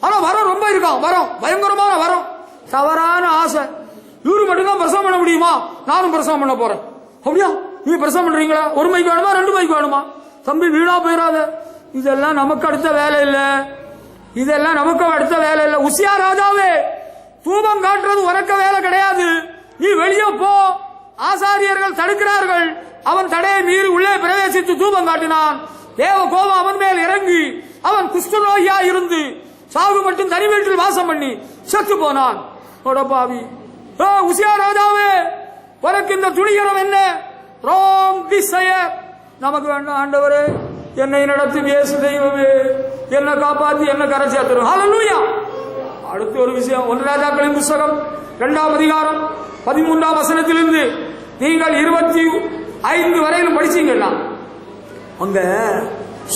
ஆனா வரம் ரொம்ப இருக்கான், வரம் பயங்கரமான வரம். தவறான ஆசை. இவரு மட்டும்தான் பிரசவம் பண்ண முடியுமா? நானும் பிரசவம் பண்ண போறேன். அப்படியா? நீ பிரசவம் பண்றீங்களா? 1 மைக்கு வேணுமா 2 மைக்கு வேணுமா? தம்பி வீணா போயிடாத. இதெல்லாம் நமக்கு அடுத்த வேலை இல்ல. இதெல்லாம் நமக்கு அடுத்த வேலை இல்ல. உசியா ராஜாவே, தூபம் காட்டுறது உனக்க வேலை கிடையாது. நீ வெளியே போ. ஆசாரியர்கள் தடுக்கிறார்கள். அவன் தடையை மீறி உள்ளே பிரவேசித்து தூபம் காட்டினான். தேவ கோபம் அவன் மேல் இறங்கி அவன் குஷ்டரோகியா இருந்து சாகு மட்டும் தனி வீட்டில் வாசம் பண்ணி செத்து போனான். பாவி, உசியா ராஜாவே, உனக்கு இந்த துணிகரம் என்ன? Wrong desire. நமக்கு வேண்டாம். ஆண்டவரே, என்னை நடத்தும் இயேசு தெய்வமே, என்ன காப்பாற்றி என்ன கரை சேர்த்துரும். ஹல்லேலூயா. அடுத்து ஒரு விஷயம். 1 ராஜாக்களின் புத்தகம் 2ஆம் அதிகாரம் 13ஆம் வசனத்திலிருந்து நீங்கள் 25 வரையிலும் படிச்சீங்கன்னா, அங்க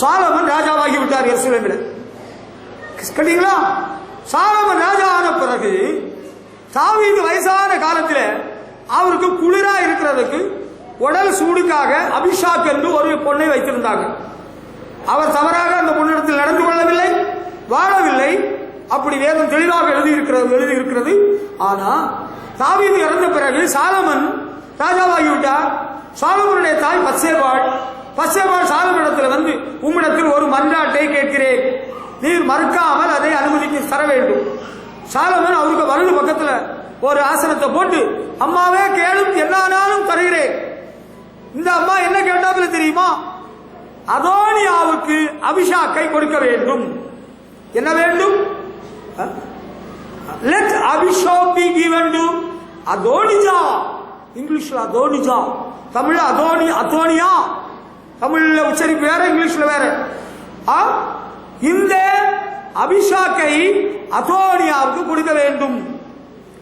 சாலமன் ராஜாவாகி விட்டார் எருசலேமில். கேட்டீங்களா? சாலமன் ராஜா ஆன பிறகு தாவீது வயசான காலத்தில் அவருக்கு குளிரா இருக்கிறதுக்கு உடல் சூடுக்காக அபிஷாக் என்று ஒரு பொண்ணை வைத்திருந்தாங்க. அவர் தவறாக அந்த பொண்ணிடத்தில் நடந்து கொள்ளவில்லை, வாழவில்லை. அப்படி வேதம் தெளிவாக எழுதி இருக்கிறது. ஆனா தாவீது இறந்த பிறகு சாலமன் ராஜாவாகிவிட்டார். சாலமோனுடைய தாய் பத்சேபாள் சாலமோனிடத்தில் வந்து, உம்மிடத்தில் ஒரு மன்றாட்டை கேட்கிறேன், நீர் மறுக்காமல் அதை அனுமதிக்கு தர வேண்டும். சாலமோன் அவருக்கு வலது பக்கத்துல ஒரு ஆசனத்தை போட்டு, அம்மாவே கேளும், என்னானாலும் தருகிறேன். இந்த அம்மா என்ன கேட்டாப்புல தெரியுமா? அதோனியாவுக்கு அபிஷாக்கை கொடுக்க வேண்டும். என்ன வேண்டும்? let Abhishek be given to Adonijah. இங்கிலீஷ்ல அதோனிஜா, தமிழ்ல அதோனியா. தமிழ்ல உச்சரிப்பு வேற, இங்கிலீஷ்ல வேற. இந்த அபிஷாக்கை அதோனியாவுக்கு கொடுக்க வேண்டும்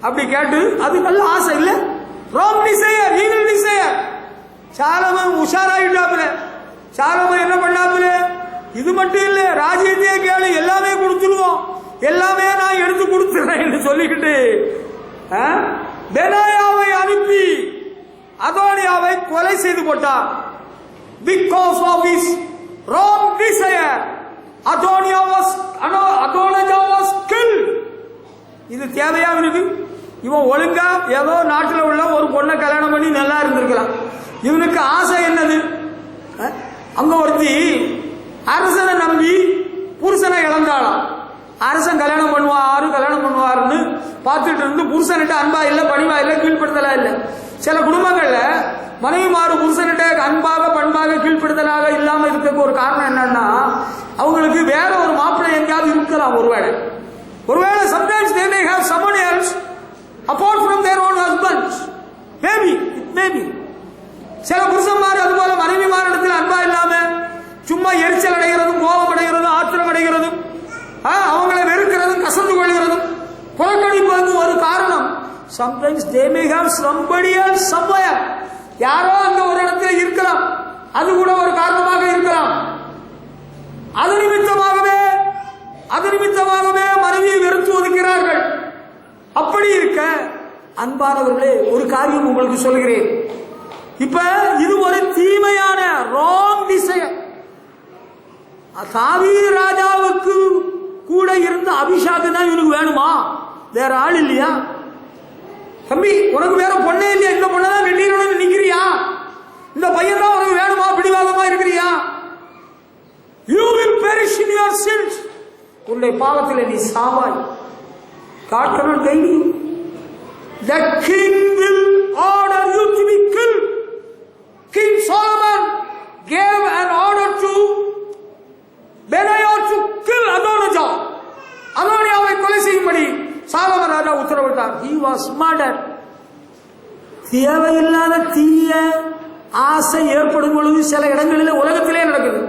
அப்படி கேட்டு, அது நல்ல ஆசை இல்ல? wrong desire, evil desire. Solomon உஷாராயிட்டாப்புல. சாலமோன் என்ன பண்ணாப்புல? இது மட்டும் இல்ல, ராஜ்யத்தையே கேளு, எல்லாமே கொடுத்துருவோம், எல்லாமே நான் எடுத்து கொடுத்துறேன் சொல்லிக்கிட்டு பெனாயாவை அனுப்பி அதோனியாவை கொலை செய்து போட்டார். Because of his wrong desire Adonijah was killed. இது தேவையா இருக்கு? இவன் ஒழுங்கா ஏதோ நாட்டில் உள்ள ஒரு பொண்ணை கல்யாணம் பண்ணி நல்லா இருந்திருக்கலாம். இவனுக்கு ஆசை என்னது? அங்க ஒருத்தி அரசனை நம்பி புருஷனை இழந்தாளாம். அரசன் கல்யாணம் பண்ணுவாருன்னு பார்த்துட்டு இருந்து புருஷன்கிட்ட அன்பா இல்ல, பணிவா இல்ல, கீழ்படுத்தலா இல்ல. சில குடும்பங்கள்ல மனைவிமாறு புருஷன்கிட்ட அன்பாக பண்பாக கீழ்படுத்தலாக இல்லாம இருக்க ஒரு காரணம் என்னன்னா, அவங்களுக்கு வேற ஒரு மாப்பிள்ளை எங்கேயாவது இருக்கலாம். ஒருவேளை sometimes they may have someone else apart from their own husbands. Maybe சில புருஷன்மார் அது போல மனைவிமாரிடத்தில் அன்பா இல்லாம சும்மா எரிச்சல் அடைகிறதும், கோபம் அடைகிறதும், ஆத்திரம் அடைகிறதும், அவங்களை வெறுக்கிறதும், கசந்து கொள்கிறதும், புறக்கணிப்பதும் ஒரு காரணம். Sometimes they may have somebody else somewhere. யாரோ அங்க ஒரு இடத்துல இருக்கலாம், அது கூட ஒரு காரணமாக இருக்கலாம். அது நிமித்தமாகவே மனைவியை வெறுத்து ஒதுக்கிறார்கள். அப்படி இருக்க அன்பானவர்களே, ஒரு காரியம் உங்களுக்கு சொல்கிறேன். இப்ப இது ஒரு தீமையான ராங் டிசையர். தாவீது ராஜாவுக்கு கூட இருந்த அபிஷாக்கு தான் இவனுக்கு வேணுமா? வேற ஆள் இல்லையா? தம்பி, உனக்கு வேற பொண்ணே இல்லையா? இந்த பொண்ணதான் வெட்டிடணும்னு நிக்கிறியா? இந்த பையன் தான் உனக்கு வேணுமா? பிடிவாதமா இருக்கிறியா? You will perish in your sins. உன்னுடைய பாவத்தில் நீ சாவாய். God cannot guide you. The king will order you to be killed. King Solomon gave an order to Benaiah to kill Adonijah. அதோனியாவை கொலை செய்யும்படி சாலமன் ராஜா உத்தரவிட்டார். He was murdered. தேவையில்லாத தீய ஆசை ஏற்படும் பொழுது சில இடங்களில் உலகத்திலே நடக்குது.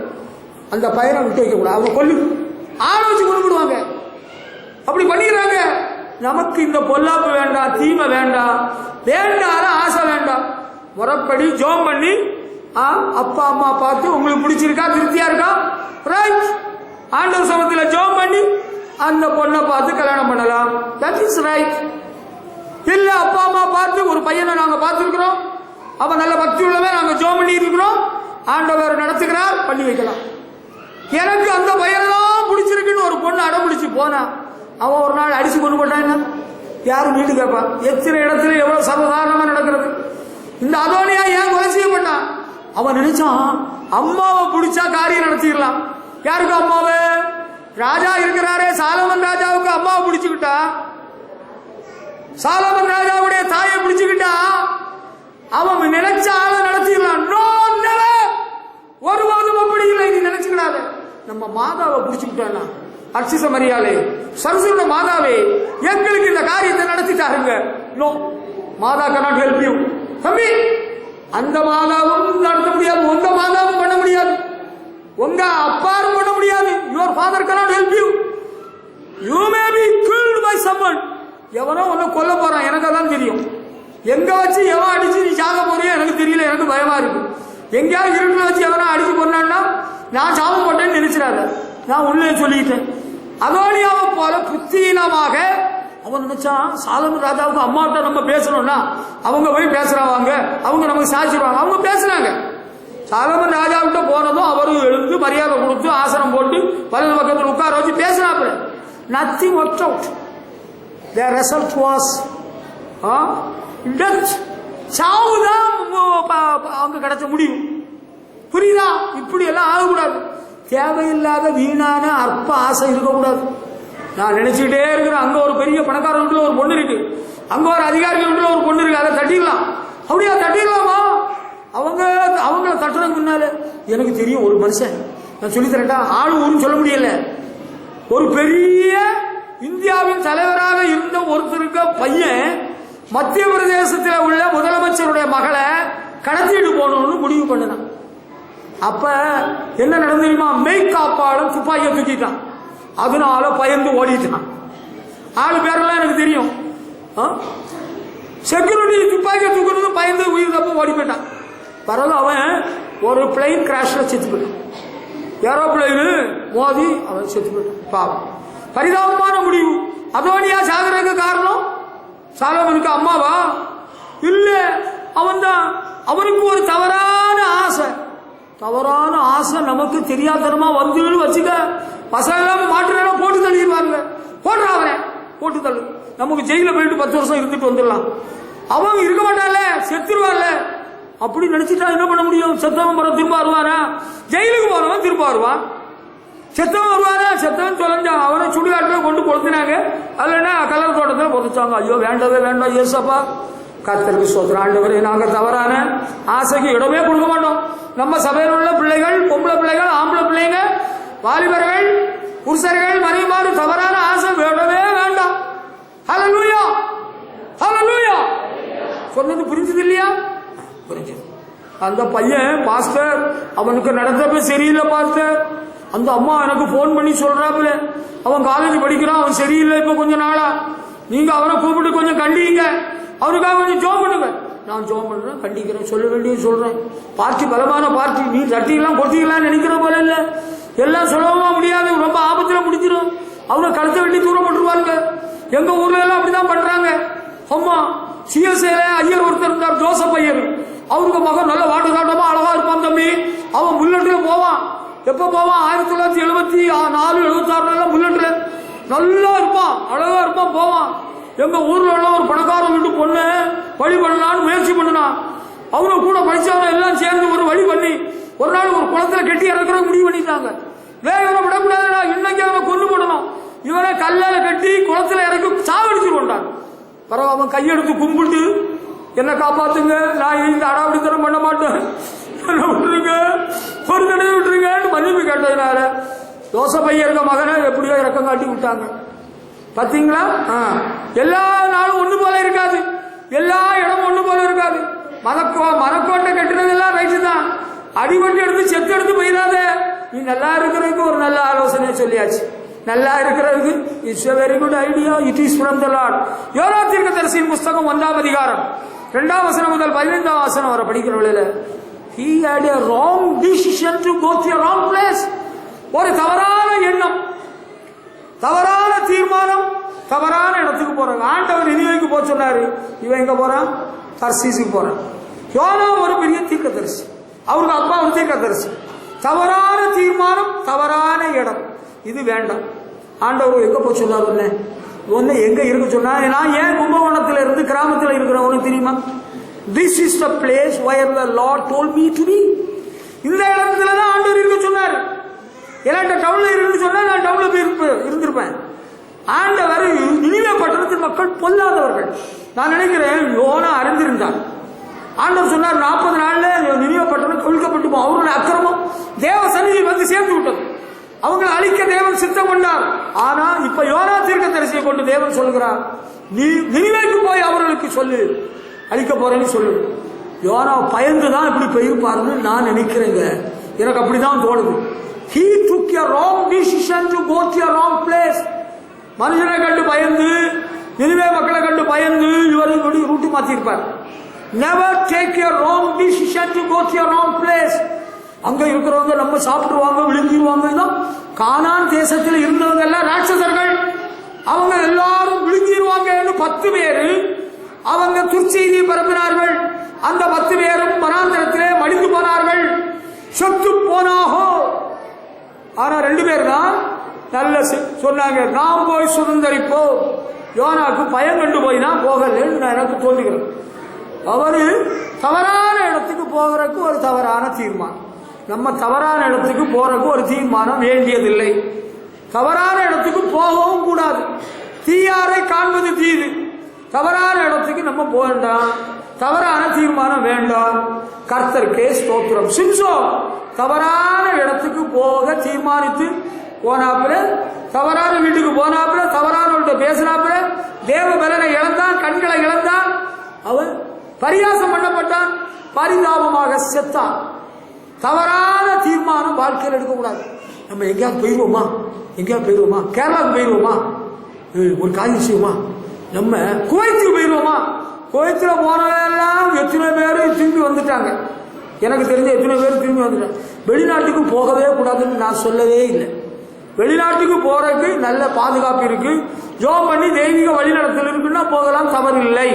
அந்த பையனை விட்டு வைக்க கூடாது. அவங்க கொல்லு ஆலோசி கொண்டுடுவாங்க. அப்படி பண்ணிடுறாங்க. நமக்கு இந்த பொல்லாப்பு வேண்டாம், தீமை வேண்டாம், வேண்டாத ஆசை வேண்டாம். முறைப்படி ஜோம் பண்ணி அப்பா அம்மா பார்த்து உங்களுக்கு பிடிச்சிருக்கா, திருப்தியா இருக்கா, ரைட், ஆண்டவர் சமத்தில் ஜோம் பண்ணி அந்த பொண்ணை பார்த்து கல்யாணம் பண்ணலாம். That is right. இல்ல அப்பா அம்மா பார்த்து ஒரு பையனை நாங்க பார்த்திருக்கிறோம், அவன் நல்ல பக்தி உள்ளவன், நாங்க ஜோம் பண்ணி இருக்கிறோம், ஆண்டவர் நடத்துகிறார், பண்ணி வைக்கலாம். எனக்கு அந்த பையனெல்லாம் பிடிச்சிருக்குன்னு ஒரு பொண்ணு அடம் பிடிச்சு போனா அவன் ஒரு நாள் அடிச்சு கொண்டு போட்டான், யாரும் வீட்டு கேட்பான். எத்தனை இடத்துல எவ்வளவு சர்வசாதாரணமா நடக்கிறது. இந்த அதோனியா ஏன் கொலை செய்யப்பட்டான்? அவன் நினைச்சான் அம்மாவை பிடிச்சா காரியம் நடத்திடலாம். யாருக்கு அம்மாவை? ராஜா இருக்கிறாரே சாலமன் ராஜாவுக்கு அம்மாவை பிடிச்சுக்கிட்டா, சாலமன் ராஜாவுடைய தாயை பிடிச்சுக்கிட்டா அவன் நினைச்ச ஆளை நடத்திடலாம். நோ, நெவர், ஒருபோதும் அப்படி இல்லை. நீ நினைச்சுக்கிடாத. நம்ம மாதாவை பிடிச்சுக்கிட்டானா, அர்ச்சிச மரியாதை சரசுட மாதாவே எங்களுக்கு இந்த காரியத்தை நடத்திட்டாருங்க. No, Mata cannot help you. தம்பி, அந்த மாதாவும் நடத்த முடியாது, உங்க மாதாவும் பண்ண முடியாது, உங்க அப்பாரும் பண்ண முடியாது. your father cannot help you. You may be killed by someone. எவனோ உன்னை கொல்ல போறான், எனக்கு அதான் தெரியும். எங்க வச்சு எவன் அடிச்சு நீ சாக போறியோ எனக்கு தெரியல, எனக்கு பயமா இருக்கு. எங்கேயாவது இருட்டுல வச்சு எவனா அடிச்சு கொண்டான்னா நான் சாபம் போட்டேன்னு நினைச்சிடாத, நான் உள்ளே சொல்லிட்டேன். அதோனியாவை போல புத்தீனமாக அவன் நினைச்சான் சாலமன் ராஜாவுக்கு அம்மாட்ட நம்ம பேசணும்னா அவங்க போய் பேசுறாங்க, அவங்க நமக்கு சாட்சிடுவாங்க. அவங்க பேசுறாங்க. சாலமன் ராஜாவிட்ட போனதும் அவரும் எழுந்து மரியாதை கொடுத்து ஆசனம் போட்டு வலது பக்கத்தில் உட்கார வச்சு பேசினாப்புல. Nothing work out. The result was death. சாவுதான் அங்க கிடைச்ச முடிவு. புரியுதா? இப்படி எல்லாம் ஆகக்கூடாது. தேவையில்லாத வீணான அற்ப ஆசை இருக்கக்கூடாது. நான் நினைச்சுக்கிட்டே இருக்கிறேன், அங்க ஒரு பெரிய பணக்கார வீட்டுல ஒரு பொண்ணு இருக்கு, அங்க ஒரு அதிகாரி வீட்டுல ஒரு பொண்ணு இருக்கு, அதை தட்டிடலாம். அப்படியா? தட்டிடலாமா? அவங்கள தட்டுறதுக்கு முன்னால எனக்கு தெரியும் ஒரு மனுஷன், நான் சொல்லி தரேன்டா, ஆளு ஊருன்னு சொல்ல முடியல, ஒரு பெரிய இந்தியாவின் தலைவராக இருந்த ஒருத்தருக்கு பையன் மத்திய பிரதேசத்தில் உள்ள முதலமைச்சருடைய மகளை கடத்திட்டு போகணும்னு முடிவு பண்ணினான். அப்ப என்ன நடந்து தெரியுமா? மெய்காப்பாளன் துப்பாக்கியை தூக்கிட்டான், அதனால பயந்து ஓடிட்டான். ஆளு பேரெல்லாம் எனக்கு தெரியும். செக்யூரிட்டி துப்பாக்கியை தூக்குறது பயந்து உயிர் தப்பு ஓடி போயிட்டான். பிறகு அவன் ஒரு பிளைன் கிராஷ்ல செத்து போயிட்டான், ஏரோப்ளைனு மோதி அவன் செத்து போயிட்டான். பாவம், பரிதாபமான முடிவு. அதோனியா சாகருக்கு காரணம் சாலமனுக்கு அம்மாவா? இல்ல, அவன் தான். அவனுக்கு ஒரு தவறான ஆசை. தவறான ஆசை நமக்கு தெரியாதனமா வந்து வச்சுக்க, பசங்க மாட்டுறா போட்டு தள்ளிடுவாங்க. போடுற அவனை போட்டு தள்ளு, நமக்கு ஜெயில போயிட்டு 10 வருஷம் இருந்துட்டு வந்துடலாம். அவன் இருக்க மாட்டான்ல, செத்துருவான்ல. அப்படி நினைச்சிட்டா என்ன பண்ண முடியும்? செத்தவன் பிறகு திரும்ப வருவானா? ஜெயிலுக்கு போனவன் திரும்ப வருவான். செத்தவன் வருவானா? செத்தவன் தொலைஞ்சான், அவனை சுடுகாட்டில் கொண்டு கொளுத்தினாங்க, அதுலன்னா கலர் தோட்டத்தில் பொறுத்தாங்க. ஐயோ வேண்டவே வேண்டாம் ஏசப்பா, கர்த்தருக்கு ஸ்தோத்திரம் ஆண்டவரே, நாங்கள் தவறான ஆசைக்கு இடமே கொடுக்க மாட்டோம். நம்ம சபையில் உள்ள பிள்ளைகள், பொம்பளை பிள்ளைகள், ஆம்பளை பிள்ளைங்க, வாலிபர்கள், புருஷர்கள், மனைவிமாறு தவறான ஆசை வேண்டவே வேண்டாம். ஹல்லேலூயா, ஹல்லேலூயா. சொன்னது புரிஞ்சது இல்லையா? புரிஞ்சது. அந்த பையன் பாஸ்டர், அவனுக்கு நடந்தப்ப சரியில்லை பாஸ்டர். அந்த அம்மா எனக்கு போன் பண்ணி சொல்றாப்புல, அவன் காலேஜ் படிக்கிறான், அவன் சரியில்லை இப்ப கொஞ்ச நாளா, நீங்க அவனை கூப்பிட்டு கொஞ்சம் கண்டிங்க, அவனுக்காக கொஞ்சம் ஜோம் பண்ணுங்க. நான் ஜோம் பண்றேன், கண்டிக்கிறேன், சொல்ல வேண்டியது சொல்றேன். பார்ட்டி பலமான பார்ட்டி, நீ தட்டிக்கலாம் கொட்டிக்கலாம் நினைக்கிற போல இல்ல, எல்லாம் சுலபமா முடியாது, ரொம்ப ஆபத்துல முடிச்சிடும். அவங்க கழுத்தை வெட்டி தூரம் போட்டுருவாங்க. எங்க ஊர்ல எல்லாம் அப்படிதான் பண்றாங்க. அம்மா சிஎஸ்ஏல ஐயர் ஒருத்தர் இருந்தார், ஜோசப் ஐயர். அவருக்கு மகன் நல்ல வாட்டு காட்டமா அழகா இருப்பான் தம்பி. அவன் புல்லட்ல போவான். எப்ப போவான்? 1974, 76 புல்லட்ல நல்லா இருப்பான், அழகா இருப்பான், போவான். எங்க ஊர்ல உள்ள ஒரு பணக்கார வீட்டு பொண்ணு வழி பண்ணலான்னு முயற்சி பண்ணினான். அவனை கூட படிச்சவங்க எல்லாம் சேர்ந்து ஒரு வழி பண்ணி ஒரு நாள் ஒரு குளத்துல கெட்டி இறக்குற முடிவு பண்ணிட்டாங்க. இவனை விடக்கூடாதுடா, இன்னைக்கு அவனை கொண்டு போடணும். இவனை கல்லால கட்டி குளத்துல இறக்கி சாவடிச்சு கொண்டான். பிறகு அவன் கையெடுத்து கும்பிட்டு, என்ன காப்பாத்துங்க, நான் இந்த அடாவடித்தனம் பண்ண மாட்டேன், என்ன விட்டுருங்க, ஒரு தடவை விட்டுருங்கன்னு மன்னிப்பு கேட்டதுனால ஜோசப் ஐயருக்க மகனை எப்படியோ இறக்கம் காட்டி விட்டாங்க. பாத்தீங்களா? எல்லா நாளும் ஒண்ணு போல இருக்காது, எல்லா இடமும் ஒண்ணு போல இருக்காது. மரக்கோட்டை கட்டுறதெல்லாம் ரைட்டு தான், அடிபட்டு எடுத்து செத்து எடுத்து போயிடாத. நீ நல்லா இருக்கிறதுக்கு ஒரு நல்ல ஆலோசனை சொல்லியாச்சு. நல்லா இருக்கிறதுக்கு it's a very good idea, it is from the Lord. யோனா தீர்க்கதரிசியின் புஸ்தகம் 1ஆம் அதிகாரம் 2ஆம் வசனம் முதல் 15ஆம் வசனம் வரை படிக்கிறவர்கள, he had a wrong decision to go to a wrong place. ஒரு தவறான எண்ணம், தவறான தீர்மானம், தவறான இடத்துக்கு போறாங்க. ஆண்டவர் நினிவேக்கு போக சொன்னாரு, இவன் எங்க போறான்? தர்சீசுக்கு போறான். யோனா ஒரு பெரிய தீர்க்கதரிசி, அவருக்கு அப்பா ஒரு தீர்க்கதரிசி. தவறான தீர்மானம், தவறான இடம், இது வேண்டாம். ஆண்டவர் எங்க போக சொன்னார்? ஒன்னு எங்க இருக்க சொன்னா, நான் ஏன் கும்பகோணத்துல இருந்து கிராமத்தில் இருக்கிறவனுக்கு தெரியுமா? This is the place where the Lord told me to be. இந்த இடத்துல தான் ஆண்டவர் இருக்க சொன்னார். என்கிட்ட டவுன்ல இருந்து சொன்னா நான் டவுன்ல போய் இருந்திருப்பேன். ஆண்டவர் நினிவே பட்டணத்தின் மக்கள் பொல்லாதவர்கள். நான் நினைக்கிறேன் யோனா அறிந்திருந்தார். ஆண்டவர் சொன்னார் 40 நாள்ல நினிவே பட்டணம் கவிழ்க்கப்பட்டு போகும். அவர்களுடைய அக்கிரமம் தேவ சந்நிதி வந்து சேர்ந்து விட்டது. அவங்களை அழிக்க தேவன் சித்தம் கொண்டார். ஆனா இப்ப யோனா தீர்க்கதரிசியை கொண்டு தேவன் சொல்கிறார், நீ நினிவேக்கு போய் அவர்களுக்கு சொல்லு, அழிக்க போறேன்னு சொல்லு. யோனா பயந்துதான் இப்படி போயிருப்பாருன்னு நான் நினைக்கிறேங்க, எனக்கு அப்படிதான் தோணுது. He took a wrong decision to go to a wrong place. மனுஷனை கண்டு பயந்து, நினிவே மக்களை கண்டு பயந்து இவரை route மாத்திருப்பார். Never take a wrong decision to go to a wrong place. அங்க இருக்கிறவங்க நம்ம சாப்பிட்டுருவாங்க, விழுங்கிடுவாங்க. கானான் தேசத்தில் இருந்தவங்க எல்லாம் ராட்சசர்கள், அவங்க எல்லாரும் விழுங்கிடுவாங்க. 10 பேரு அவங்க துர்ச்செய்தியை பரப்பினார்கள். அந்த 10 பேரும் வனாந்தரத்திலே மடிந்து போனார்கள், செத்து போனாகோ. ஆனா 2 பேர் தான் நல்ல சொன்னாங்க, நாம் போய் சுதந்திரிப்போம். யோனாக்கு பயம் கண்டு போய் நான் போகலன்னு நான் எனக்கு தோன்றுகிறேன். அவரு தவறான இடத்துக்கு போகிறதுக்கு ஒரு தவறான தீர்மானம். நம்ம தவறான இடத்துக்கு போறதுக்கு ஒரு தீர்மானம் வேண்டியதில்லை. தவறான இடத்துக்கு போகவும் கூடாது. தீயாரை காண்பது தீது. தவறான இடத்துக்கு நம்ம போகண்டாம். தவறான தீர்மானம் வேண்டாம். கர்த்தருக்கே ஸ்தோத்திரம். சிம்சோன் தவறான இடத்துக்கு போக தீர்மானித்து போனாப்புல, தவறான வீட்டுக்கு போனாப்புல, தவறானவர்கிட்ட பேசினாப்புல, தேவ பலனை இழந்தான், கண்களை இழந்தான், அவன் பரியாசம் பண்ணப்பட்டான், பரிதாபமாக செத்தான். தவறான தீர்மானம் வாழ்க்கையில் எடுக்கக்கூடாது. நம்ம எங்கேயாவது போயிடுவோமா, எங்கேயாவது போயிடுவோமா, கேரளாவுக்கு போயிடுவோமா, ஒரு காரியம் செய்வோமா, நம்ம குவைத்துக்கு போயிடுவோமா. குவைத்தில் போனதெல்லாம் எத்தனை பேர் திரும்பி வந்துட்டாங்க. எனக்கு தெரிஞ்ச எத்தனை பேர் திரும்பி வந்துட்டாங்க. வெளிநாட்டுக்கு போகவே கூடாதுன்னு நான் சொல்லவே இல்லை. வெளிநாட்டுக்கு போறதுக்கு நல்ல பாதுகாப்பு இருக்கு. ஜோம் பண்ணி தெய்வீக வழிநடத்தல் இருக்குன்னா போகலாம், தவறு இல்லை.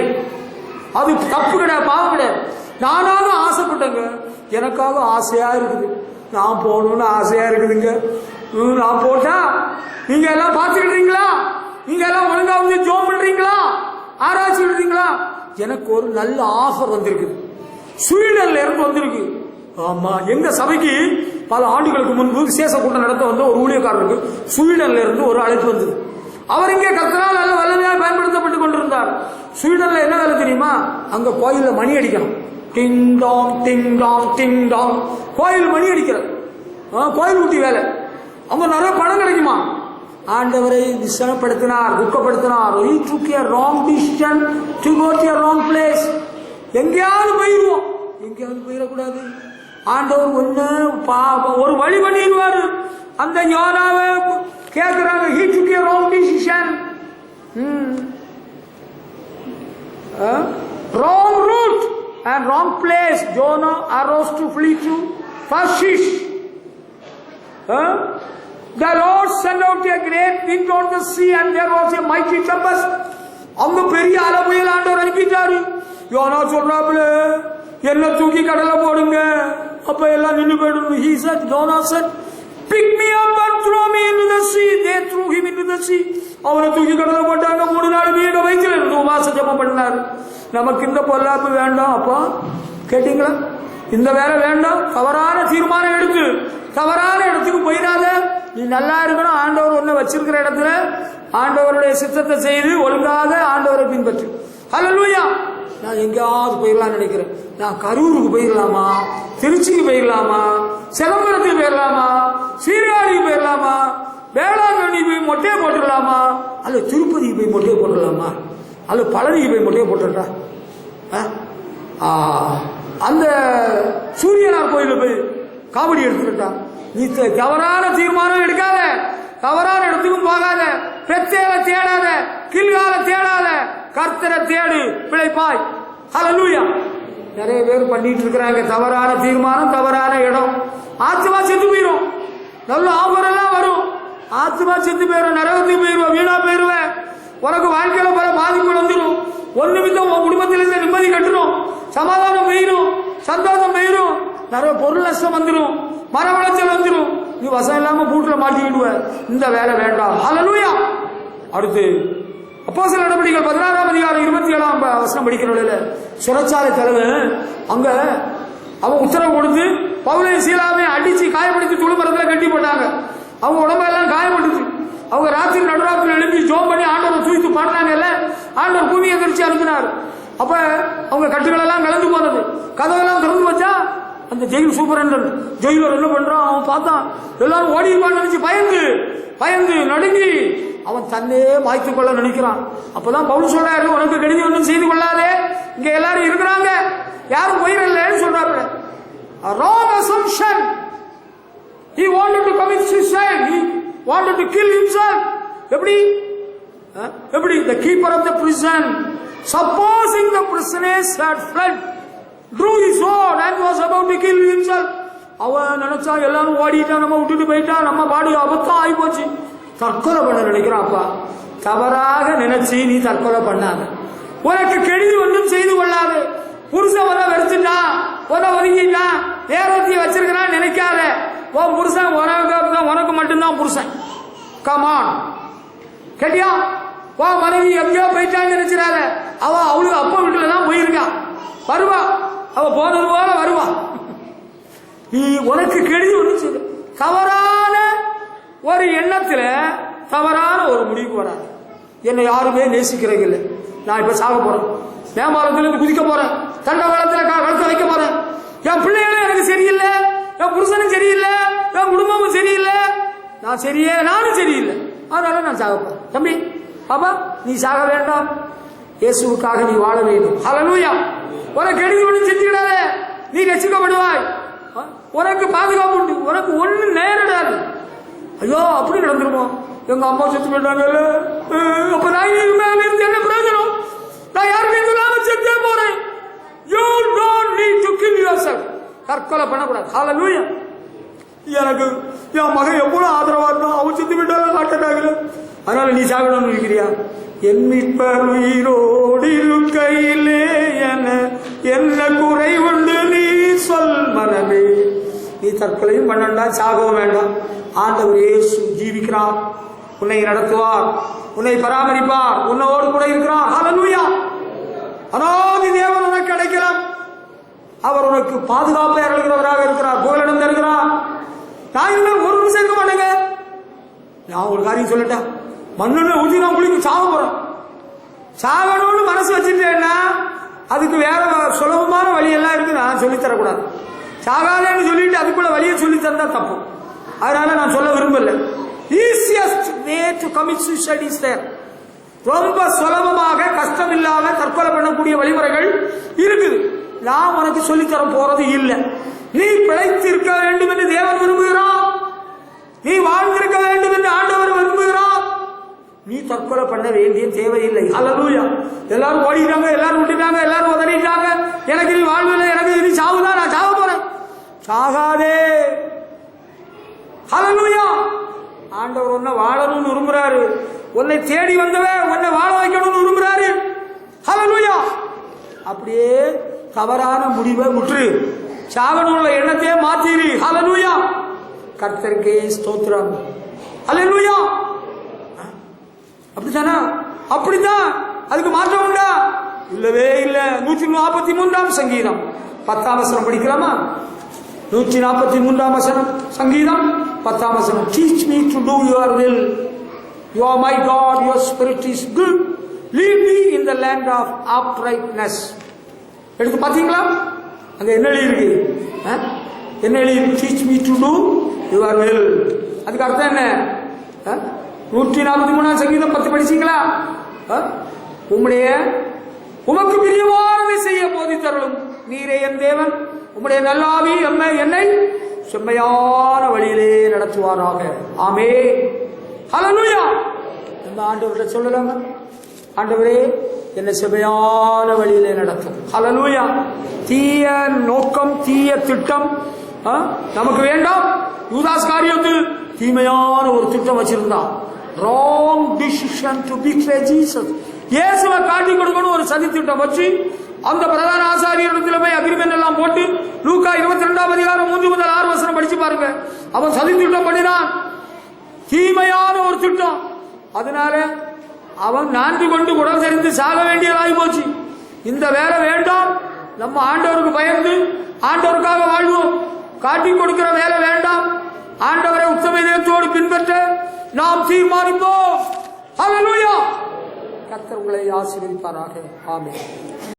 அது தப்பு கிடையாது, பாவம் கிடையாது. நானாக ஆசைப்பட்டேங்க, எனக்காக ஆசையா இருக்குது, நான் போகணும்னு ஆசையா இருக்குதுங்க. நான் போட்டா நீங்க எல்லாம் பார்த்துக்கிட்டீங்களா, நீங்க எல்லாம் ஒழுங்கா வந்து ஜோம் பண்றீங்களா, ஆராய்ச்சி விடுறீங்களா? எனக்கு ஒரு நல்ல ஆஃபர் வந்திருக்குது, ஸ்வீடன்ல இருந்து வந்திருக்கு. ஆமா, எங்க சபைக்கு பல ஆண்டுகளுக்கு முன்பு விசேஷ கூட்டம் நடத்த வந்த ஒரு ஊழியக்காரருக்கு ஸ்வீடன்ல இருந்து ஒரு அழைப்பு வந்தது. அவர் இங்கே கர்த்தரால் நல்ல வல்லமையாக பயன்படுத்தப்பட்டுக் கொண்டிருந்தார். ஸ்வீடன்ல என்ன வேலை தெரியுமா? அங்க கோயில்ல மணி அடிக்கணும். டிங் டாங் டிங் டாங் டிங் டாங், கோயில் மணி அடிக்கிறது, கோயில் ஊட்டி வேலை. அவங்க நிறைய பணம் கிடைக்குமா? ஆண்டவரை விசனப்படுத்தினார், துக்கப்படுத்தினார். He took a wrong decision to go to a wrong place. எங்கேயாவது போயிடுவோம், எங்கேயாவது போயிடக்கூடாது. ஆண்டவர் ஒண்ணு ஒரு வழி பண்ணிடுவாரு. அந்த யோனாவை கேட்கிறாங்க, he took a wrong decision, wrong route and wrong place. Jonah arose to flee to Tarshish. The Lord sent out a great wind on the sea and there was a mighty tempest. அங்க பெரிய அலை புயல் ஆண்டவர் அனுப்பிட்டாரு. YONO சொல்றாப்புல, என்ன தூக்கி கடலை போடுங்க, அப்ப எல்லாம் நின்று போயிடும். He said, Jonah said, pick me up and throw me into the sea. They threw him into the sea. அவனை தூக்கி கடலை போட்டாங்க. 3 நாள் வீட வயிற்றுல இருந்து உபாச ஜெபம் பண்ணாரு. நமக்கு இந்த பொல்லாப்பு வேண்டாம் அப்பா, கேட்டீங்களா? இந்த வேலை வேண்டாம். தவறான தீர்மானம் எடுத்து தவறான இடத்துக்கு போயிடாத. நீ நல்லா இருக்கணும், ஆண்டவர் ஒண்ணு வச்சிருக்கிற இடத்துல ஆண்டவருடைய சித்தத்தை செய்து ஒழுங்காக ஆண்டவரை பின்பற்று. ஹல்லேலூயா. நான் எங்கேயாவது போயிடலாம்னு நினைக்கிறேன். நான் கரூருக்கு போயிடலாமா, திருச்சிக்கு போயிடலாமா, சிதம்பரத்துக்கு போயிடலாமா, சீர்காழிக்கு போயிடலாமா, வேளாங்கண்ணி போய் மொட்டையை போட்டுடலாமா, அல்ல திருப்பதிக்கு போய் மொட்டையை போட்டுடலாமா, அல்ல பழனிக்கு போய் மொட்டையை போட்டுடா, அந்த சூரியனார் கோயில போய் காமெடி எடுத்துக்கிட்டா. நீ தவறான தீர்மானம் எடுக்காத, தவறான இடத்துக்கும் போகாத, பெத்தேல தேடாத, கில்கால தேடாத, கர்த்தரை தேடு, பிழைப்பாய். ஹல்லேலூயா. நிறைய பேர் பண்ணிட்டு இருக்கிறாங்க தவறான தீர்மானம், தவறான இடம். ஆத்மா செத்து போயிடும். நல்ல ஆஃபர் எல்லாம் வரும், ஆத்மா செத்து போயிடும், நரகத்துக்கு போயிடுவோம், வீணா போயிடுவேன். உனக்கு வாழ்க்கையில பல பாதிப்பு வந்துடும். ஒன்னு நிமித்தம் உன் குடும்பத்திலிருந்து நிம்மதி கட்டணும், சமாதானம் போயிடும், சந்தோஷம் போயிடும், நிறைய பொருள் நஷ்டம் வந்துடும், மர விளைச்சல் வந்துடும். நீ வசம் இல்லாம கூட்டுல மாட்டிக்கிடுவ. இந்த வேலை வேண்டாம். ஹல்லேலூயா. அடுத்து அப்போஸ்தலர் நடபடிகள் 16ஆம் அதிகாரம் 27ஆம் வசனம் படிக்கிற வேளையில சிறைச்சாலை தலைவன் அங்க அவன் உத்தரவு கொடுத்து பவுலையும் சீலாவையும் அடிச்சு காயப்படுத்தி துளுமரத்துல கட்டி போட்டாங்க. அவங்க உடம்பெல்லாம் காயப்பட்டுச்சு. அவங்க ராத்திரி நடுராத்திரி எழுப்பி ஜோம் பண்ணி ஆண்டவரை தூய்த்து பாடினாங்கல்ல, ஆண்டவர் பூமியை எதிர்த்து அனுப்பினார். அப்ப அவங்க கட்டுகள் எல்லாம் கலந்து போனது, கதவெல்லாம் திறந்து வச்சா அந்த ஜெயில் சூப்பரண்டன் ஜெயிலர் என்ன பண்றான், அவன் பார்த்தான் எல்லாரும் ஓடிப்பான்னு நினைச்சு பயந்து நடுங்கி அவன் தன்னே மாய்த்துக் கொள்ள நினைக்கிறான். அப்பதான் பவுல் சொல்றாரு, உனக்கு கெடுதி ஒன்றும் செய்து கொள்ளாதே, இங்க எல்லாரும் இருக்கிறாங்க, யாரும் போயிடலன்னு சொல்றாரு. wrong assumption. He wanted to commit suicide. He wanted to kill himself. எப்படி the keeper of the prison, supposing the prisoners had fled, drew his sword and was about to kill himself. அவன் நினைச்சா எல்லாரும் ஓடிட்டா, நம்ம விட்டுட்டு போயிட்டா, நம்ம பாடு அபத்தம் ஆகி போச்சு, தற்கொலை பண்ண நினைக்கிறான்ப்பா. தவறாக நினைச்சு நீ தற்கொலை பண்ணாத. உனக்கு கெடுதி ஒன்றும் செய்து கொள்ளாது. புருஷன் உன வெறுத்துட்டான், உன ஒதுங்கிட்டான், நேரத்தைய வச்சிருக்கிறான் நினைக்காத. உன் புருஷன் உனக்கு மட்டும்தான் புருஷன். கமான் கேட்டியா? உன் மனைவி எங்கேயோ போயிட்டான்னு நினைச்சிடாத. அவளுக்கு அப்பா வீட்டுல தான் போயிருக்கா, வருவா. அவ போனது போல வருவான். நீ உனக்கு கெடுதி ஒண்ணு தவறான ஒரு எண்ணத்துல தவறான ஒரு முடிவுக்கு வராது. என்னை யாருமே நேசிக்கிறது இல்லை, நான் இப்ப சாக போறேன், மேம்பாலத்துல இருந்து குதிக்க போறேன், தண்டவாளத்துல கழுத்த வைக்க போறேன், என் பிள்ளைகளும் எனக்கு சரியில்லை, என் புருஷனும் சரியில்லை, என் குடும்பமும் சரியில்லை, நான் சரியே நானும் சரியில்லை, அதனால நான் சாக போறேன். தம்பி பாப்பா, நீ சாக வேண்டாம், இயேசுவுக்காக நீ வாழ வேண்டும். ஹல்லேலூயா. உனக்கு கெடுதி ஒண்ணு செஞ்சுக்கிடாத, நீ ரட்சிக்கப்படுவாய், உனக்கு பாதுகாப்பு உண்டு, உனக்கு ஒண்ணு நேரிடாது. ஐயோ அப்படி நடந்துருமோ, எங்க அம்மா செத்து போயிட்டாங்க, அப்ப நான் என்ன பிரயோஜனம், நான் யாருமே சொல்லாம செத்தே போறேன். You don't need to kill yourself. தற்கொலை பண்ணக்கூடாது. ஹல்லேலூயா. எனக்கு என் மகன் எவ்வளவு ஆதரவா இருந்தான், அவன் செத்து போயிட்டாங்க காட்டுறாங்க, அதனால நீ சாகணும்னு இருக்கிறியா? என் மீட்பர் உயிரோடு இருக்கையிலே என்ன குறை உண்டு நீ சொல் மனமே. நீ தற்கொலையும் பண்ணண்டா, சாகவும் வேண்டாம். ஆண்டவர் இயேசு ஜீவிக்கிறார், உன்னை நடத்துவார், உன்னை பராமரிப்பார், உன்னோடு கூட இருக்கிறார். ஹல்லேலூயா. அனாதி தேவன் உனக்கு கிடைக்கலாம், அவர் உனக்கு பாதுகாப்பை அருள்கிறவராக இருக்கிறார், புகலிடம் தருகிறார். நான் இனிமேல் ஒரு நிமிஷம் இருக்க மாட்டேங்க. நான் ஒரு காரியம் சொல்லிட்டேன், மண்ணுன்னு ஊற்றி நான் குளிக்க சாக போறேன். சாகணும்னு மனசு வச்சுட்டேன்னா அதுக்கு வேற சுலபமான வழியெல்லாம் இருக்கு, நான் சொல்லித்தரக்கூடாது. சாகாதேன்னு சொல்லிட்டு அதுக்குள்ள வழியை சொல்லி தந்தா தப்பு, அதனால நான் சொல்ல விரும்பல. Easiest way to commit suicide is there. ரொம்ப சுலபமாக கஷ்டம் இல்லாம தற்கொலை பண்ணக்கூடிய வழிமுறைகள் இருக்குது. நான் உனக்கு சொல்லித்தர போறது இல்லை. நீ பிழைத்திருக்க வேண்டும் என்று தேவன் விரும்புகிறான், நீ வாழ்ந்திருக்க வேண்டும் என்று ஆண்டவர் விரும்புகிறான். நீ தற்கொலை பண்ண வேண்டிய தேவையில்லை. ஹல்லேலூயா. எல்லாரும் ஓடிட்டாங்க, எல்லாரும் விட்டுட்டாங்க, எல்லாரும் உதறிட்டாங்க, எனக்கு நீ வாழ்வில்லை, எனக்கு நீ சாவுதான், நான் சாக போறேன். சாகாதே. ஹல்லேலூயா. ஆண்டவர் உன்னை வாழணும்னு விரும்புறாரு, உன்னை தேடி வந்தவன் உன்னை வாழ வைக்கணும்னு விரும்புறாரு. ஹல்லேலூயா. அப்படியே தவறான முடிவை முற்று, சாகணுள்ள எண்ணத்தையே மாத்திரு. ஹல்லேலூயா. கர்த்தருக்கே ஸ்தோத்திரம். ஹல்லேலூயா. அப்படித்தானா? அப்படித்தான். அதுக்கு மாற்றம் உண்டா? இல்லவே இல்ல. 143 சங்கீதம் 10ஆம் வசனம் படிக்கலாமா? 143ஆம் வசனம், சங்கீதம் 10ஆம் வசனம். Teach me to do your will. You are my God, your spirit is good. Lead me in the land of uprightness. எடுத்து பாத்தீங்களா? அங்க என்ன எழுதிருக்கு? என்ன எழுதி? Teach me to do your will. அதுக்கு அர்த்தம் என்ன? 143ஆம் சங்கீதம் 10 படிச்சீங்களா? உமக்கு பிரியமானதை செய்ய போதித்தருளும் நீரே என் தேவன், உம்முடைய நல்லாவி என்னை செம்மையான வழியிலே நடத்துவாராக. ஆமென். ஹல்லேலூயா. நம்ம ஆண்டவர்கிட்ட சொல்லலாங்க, ஆண்டவரே என்னை செம்மையான வழியிலே நடத்தும். ஹல்லேலூயா. தீய நோக்கம், தீய திட்டம் நமக்கு வேண்டாம். யூதாஸ் காரியத்தில் தீமையான ஒரு திட்டம் வச்சிருந்தான். wrong decision to betray Jesus. இயேசுவை காட்டி கொடுக்கணும் ஒரு சதி திட்டம் வச்சு அந்த பிரதான ஆசாரியரிடத்தில் போய் அக்ரிமெண்ட் எல்லாம் போட்டு, லூக்கா 22ஆம் அதிகாரம் 3 முதல் 6 வசனம் படிச்சு பாருங்க. அவன் சதி திட்டம் பண்ணினான், தீமையான ஒரு திட்டம். அதனால அவன் நான்கு கொண்டு உடல் தெரிந்து சாக வேண்டியதாகி போச்சு. இந்த வேலை வேண்டாம், நம்ம ஆண்டவருக்கு பயந்து ஆண்டவருக்காக வாழ்வோம். காட்டி கொடுக்கிற வேலை வேண்டாம், ஆண்டவரை உத்தம இதயத்தோடு பின்பற்ற நாம் தீர்மானிப்போம். ஹல்லேலூயா. கர்த்தர் உங்களை ஆசீர்வதிப்பாராக. ஆமென்.